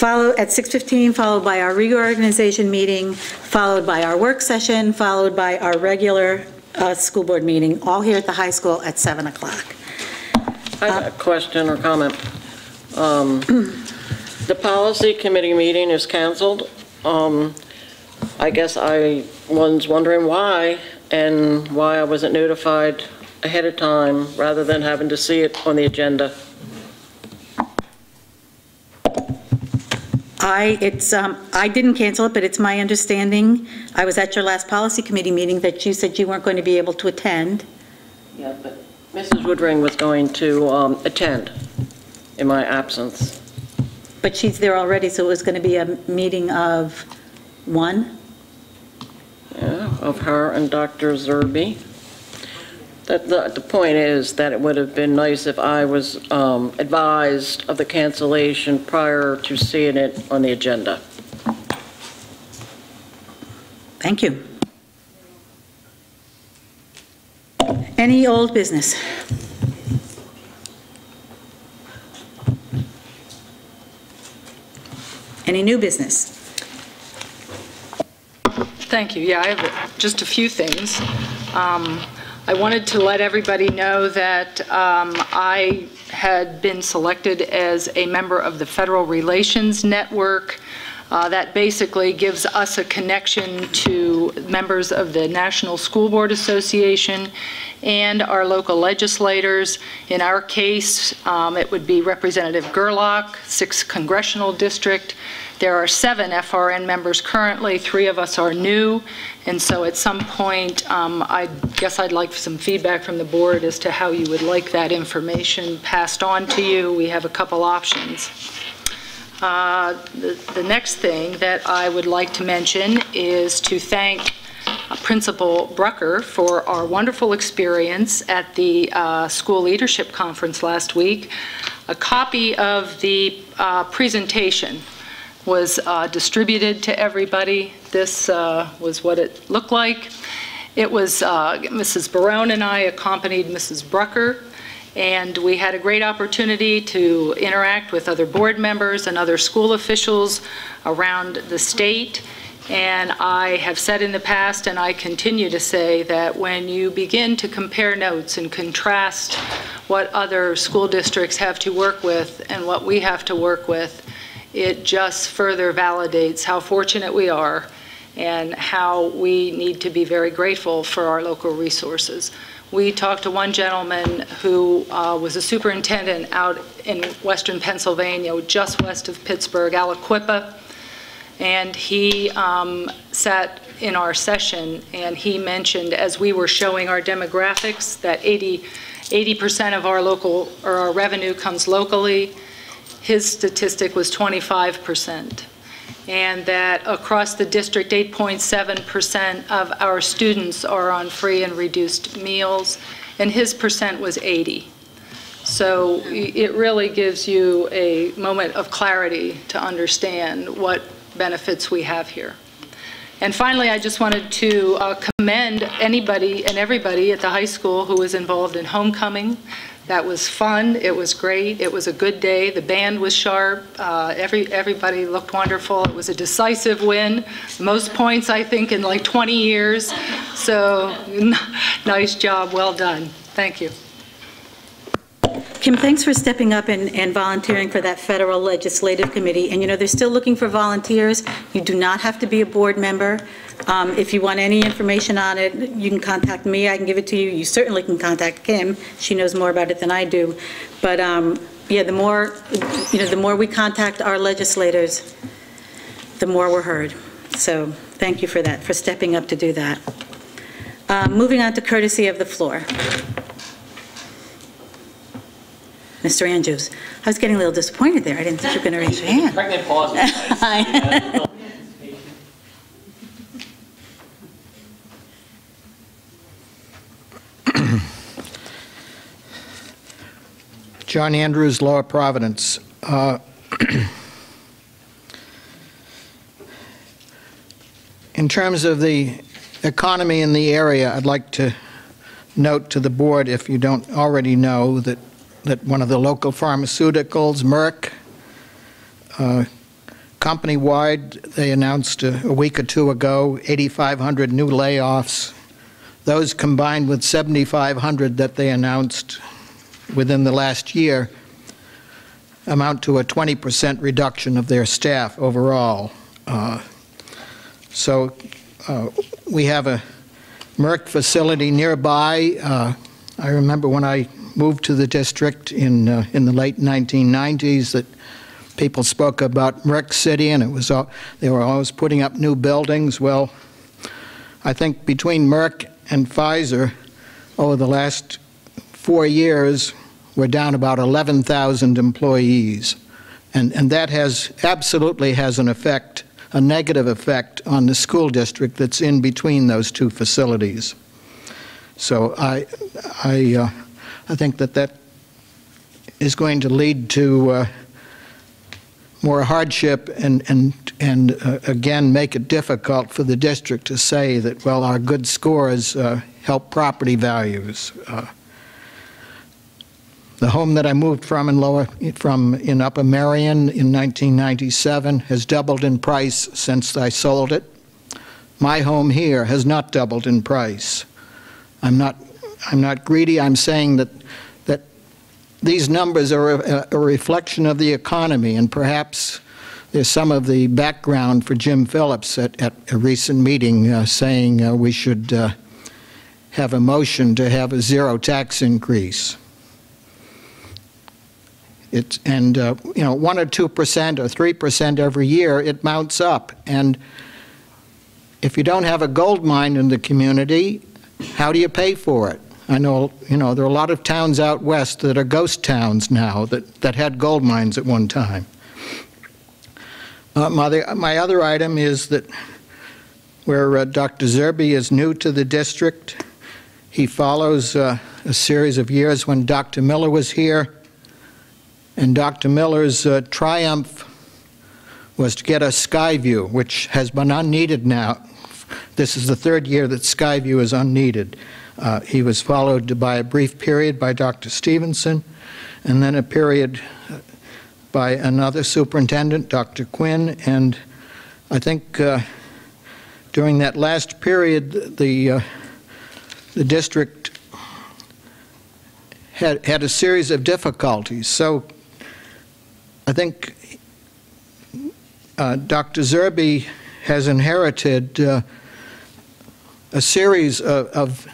At 6:15, followed by our reorganization meeting, followed by our work session, followed by our regular school board meeting, all here at the high school at 7 o'clock. I have a question or comment. The policy committee meeting is canceled. I guess I was wondering why, and why I wasn't notified ahead of time rather than having to see it on the agenda. I didn't cancel it, but it's my understanding, I was at your last policy committee meeting, that you said you weren't going to be able to attend. Yeah, but Mrs. Woodring was going to attend in my absence. But she's there already, so it was going to be a meeting of one? Yeah, of her and Dr. Zerby. The point is that it would have been nice if I was advised of the cancellation prior to seeing it on the agenda. Thank you. Any old business? Any new business? Thank you. Yeah, I have just a few things. I wanted to let everybody know that I had been selected as a member of the Federal Relations Network. That basically gives us a connection to members of the National School Board Association and our local legislators. In our case, it would be Representative Gerlach, 6th Congressional District. There are 7 FRN members currently, 3 of us are new, and so at some point, I guess I'd like some feedback from the board as to how you would like that information passed on to you. We have a couple options. The next thing that I would like to mention is to thank Principal Brucker for our wonderful experience at the School Leadership Conference last week. A copy of the presentation was distributed to everybody. This was what it looked like. It was Mrs. Barone and I accompanied Mrs. Brucker, and we had a great opportunity to interact with other board members and other school officials around the state. And I have said in the past, and I continue to say, that when you begin to compare notes and contrast what other school districts have to work with and what we have to work with, it just further validates how fortunate we are and how we need to be very grateful for our local resources. We talked to one gentleman who was a superintendent out in western Pennsylvania, just west of Pittsburgh, Aliquippa, and he sat in our session, and he mentioned, as we were showing our demographics, that 80% of our local, or our revenue comes locally. His statistic was 25%. And that across the district, 8.7% of our students are on free and reduced meals, and his percent was 80. So it really gives you a moment of clarity to understand what benefits we have here. And finally, I just wanted to commend anybody and everybody at the high school who was involved in homecoming. That was fun. It was great. It was a good day. The band was sharp. Everybody looked wonderful. It was a decisive win. Most points, I think, in like 20 years. So nice job. Well done. Thank you. Kim, thanks for stepping up and volunteering for that Federal Legislative Committee. And you know, they're still looking for volunteers. You do not have to be a board member. If you want any information on it, you can contact me. I can give it to you. You certainly can contact Kim. She knows more about it than I do. But yeah, the more we contact our legislators, the more we're heard. So thank you for that, for stepping up to do that. Moving on to courtesy of the floor. Mr. Andrews, I was getting a little disappointed there. I didn't think you were going to raise your hand. Pregnant pause. John Andrews, Lower Providence. In terms of the economy in the area, I'd like to note to the board, if you don't already know, that one of the local pharmaceuticals, Merck, company-wide, they announced a week or two ago 8,500 new layoffs. Those combined with 7,500 that they announced within the last year amount to a 20% reduction of their staff overall. So we have a Merck facility nearby. I remember when I moved to the district in the late 1990s that people spoke about Merck City, and they were always putting up new buildings. Well, I think between Merck and Pfizer, over the last 4 years, we're down about 11,000 employees. And that absolutely has an effect, a negative effect on the school district that's in between those two facilities. So I think that is going to lead to more hardship and again make it difficult for the district to say that, well, our good scores help property values. The home that I moved from in Upper Merion in 1997 has doubled in price since I sold it. My home here has not doubled in price. I'm not greedy. I'm saying that these numbers are a reflection of the economy, and perhaps there's some of the background for Jim Phillips at a recent meeting saying we should have a motion to have a zero tax increase. And 1 or 2% or 3% every year, it mounts up. And if you don't have a gold mine in the community, how do you pay for it? I know, there are a lot of towns out west that are ghost towns now that had gold mines at one time. My other item is that where Dr. Zerbe is new to the district, he follows a series of years when Dr. Miller was here. And Dr. Miller's triumph was to get us Skyview, which has been unneeded now. This is the 3rd year that Skyview is unneeded. He was followed by a brief period by Dr. Stevenson, and then a period by another superintendent, Dr. Quinn. And I think during that last period, the district had a series of difficulties. So I think Dr. Zerbe has inherited a series of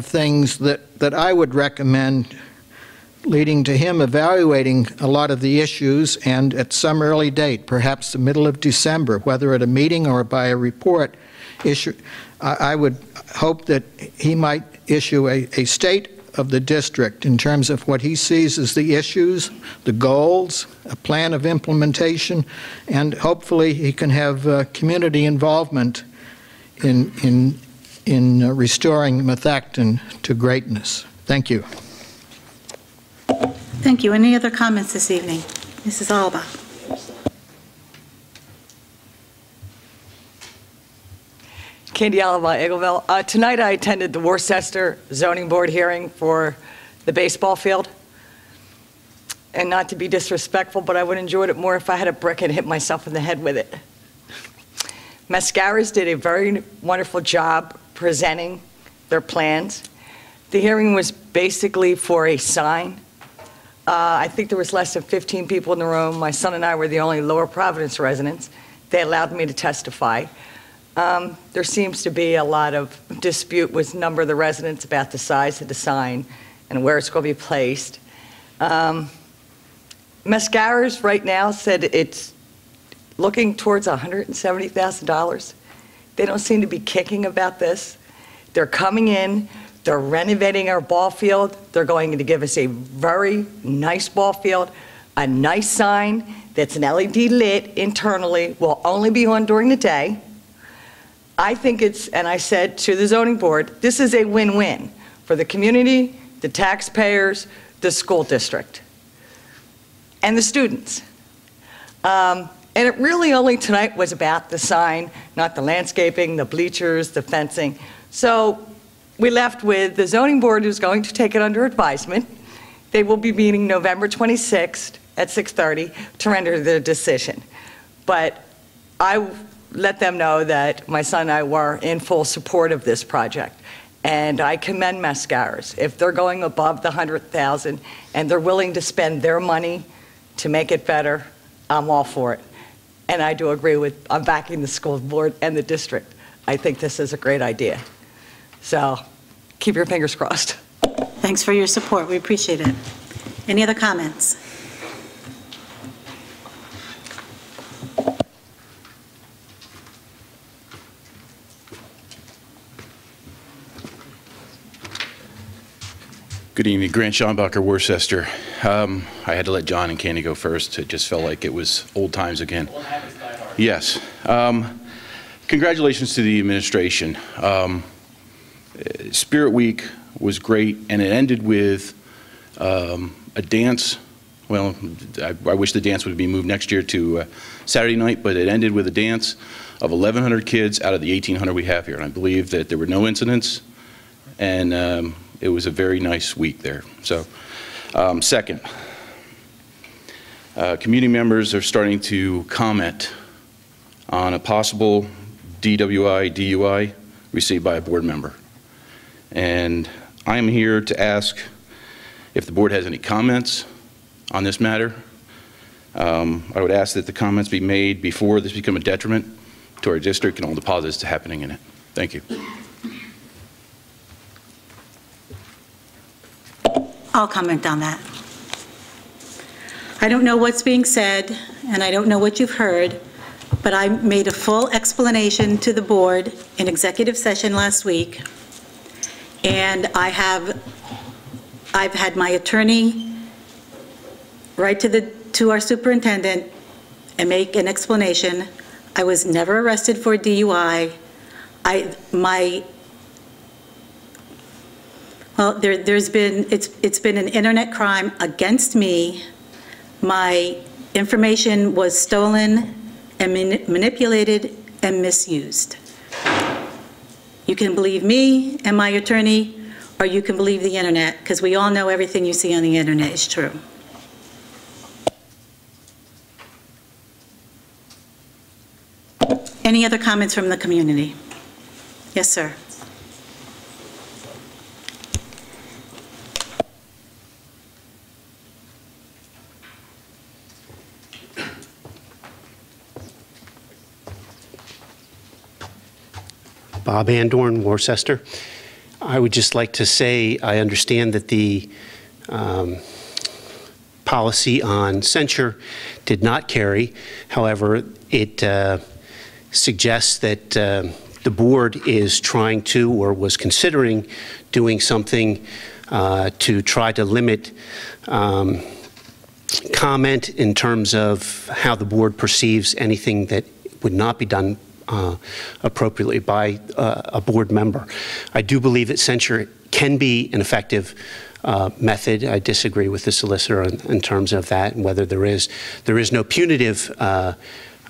things that I would recommend, leading to him evaluating a lot of the issues, and at some early date, perhaps the middle of December, whether at a meeting or by a report issue, I would hope that he might issue a state of the district in terms of what he sees as the issues, the goals, a plan of implementation, and hopefully he can have community involvement in restoring Methacton to greatness. Thank you. Thank you. Any other comments this evening? Mrs. Alba. Candy Alba, Eagleville. Tonight I attended the Worcester Zoning Board hearing for the baseball field. And not to be disrespectful, but I would have enjoyed it more if I had a brick and hit myself in the head with it. Mascaras did a very wonderful job presenting their plans. The hearing was basically for a sign. I think there was less than 15 people in the room. My son and I were the only Lower Providence residents. They allowed me to testify. There seems to be a lot of dispute with a number of the residents about the size of the sign and where it's going to be placed. Mascaras right now said it's looking towards $170,000. They don't seem to be kicking about this. They're coming in, they're renovating our ball field. They're going to give us a very nice ball field, a nice sign that's an LED lit internally, will only be on during the day. I think it's, and I said to the zoning board, this is a win-win for the community, the taxpayers, the school district, and the students. And it really only tonight was about the sign, not the landscaping, the bleachers, the fencing. So we left with the zoning board who's going to take it under advisement. They will be meeting November 26th at 6:30 to render their decision. But I let them know that my son and I were in full support of this project. And I commend Mascaras. If they're going above the 100,000 and they're willing to spend their money to make it better, I'm all for it. And I do agree with, I'm backing the school board and the district. I think this is a great idea. So keep your fingers crossed. Thanks for your support. We appreciate it. Any other comments? Good evening, Grant Schombacher, Worcester. I had to let John and Candy go first. It just felt like it was old times again. Yes. Congratulations to the administration. Spirit Week was great, and it ended with a dance. Well, I wish the dance would be moved next year to Saturday night, but it ended with a dance of 1,100 kids out of the 1,800 we have here. And I believe that there were no incidents, and it was a very nice week there. So, second, community members are starting to comment on a possible DWI, DUI received by a board member. And I am here to ask if the board has any comments on this matter. I would ask that the comments be made before this become a detriment to our district and all the positives happening in it. Thank you. I'll comment on that. I don't know what's being said, and I don't know what you've heard, but I made a full explanation to the board in executive session last week, and I've had my attorney write to our superintendent and make an explanation. I was never arrested for DUI. Well, it's been an internet crime against me. My information was stolen and manipulated and misused. You can believe me and my attorney, or you can believe the internet, because we all know everything you see on the internet is true. Any other comments from the community? Yes, sir. Bob Andorn, Worcester. I would just like to say I understand that the policy on censure did not carry. However, it suggests that the board is trying to or was considering doing something to try to limit comment in terms of how the board perceives anything that would not be done appropriately by a board member. I do believe that censure can be an effective method. I disagree with the solicitor in terms of that and whether there is no punitive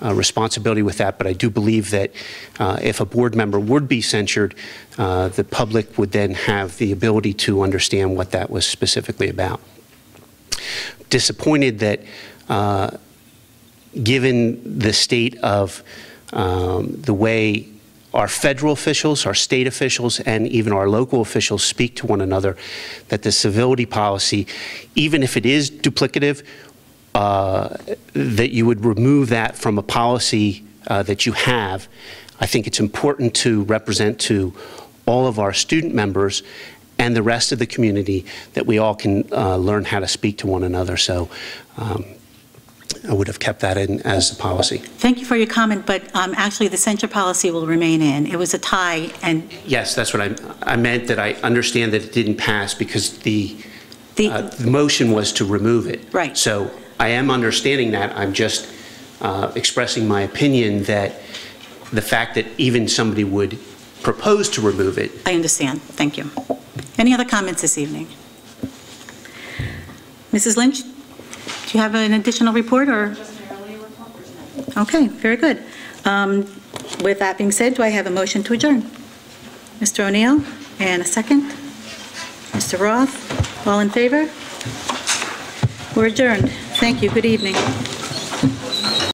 responsibility with that, but I do believe that if a board member would be censured, the public would then have the ability to understand what that was specifically about. Disappointed that given the state of the way our federal officials, our state officials, and even our local officials speak to one another, that the civility policy, even if it is duplicative, that you would remove that from a policy that you have. I think it's important to represent to all of our student members and the rest of the community that we all can learn how to speak to one another. So I would have kept that in as a policy. Thank you for your comment, but actually the censure policy will remain in. It was a tie, and yes, that's what I meant, that I understand that it didn't pass because the motion was to remove it. Right. So I am understanding that. I'm just expressing my opinion that the fact that even somebody would propose to remove it. I understand. Thank you. Any other comments this evening? Mrs. Lynch, do you have an additional report, or? Okay, very good. With that being said, do I have a motion to adjourn? Mr. O'Neill, and a second? Mr. Roth, all in favor? We're adjourned. Thank you. Good evening.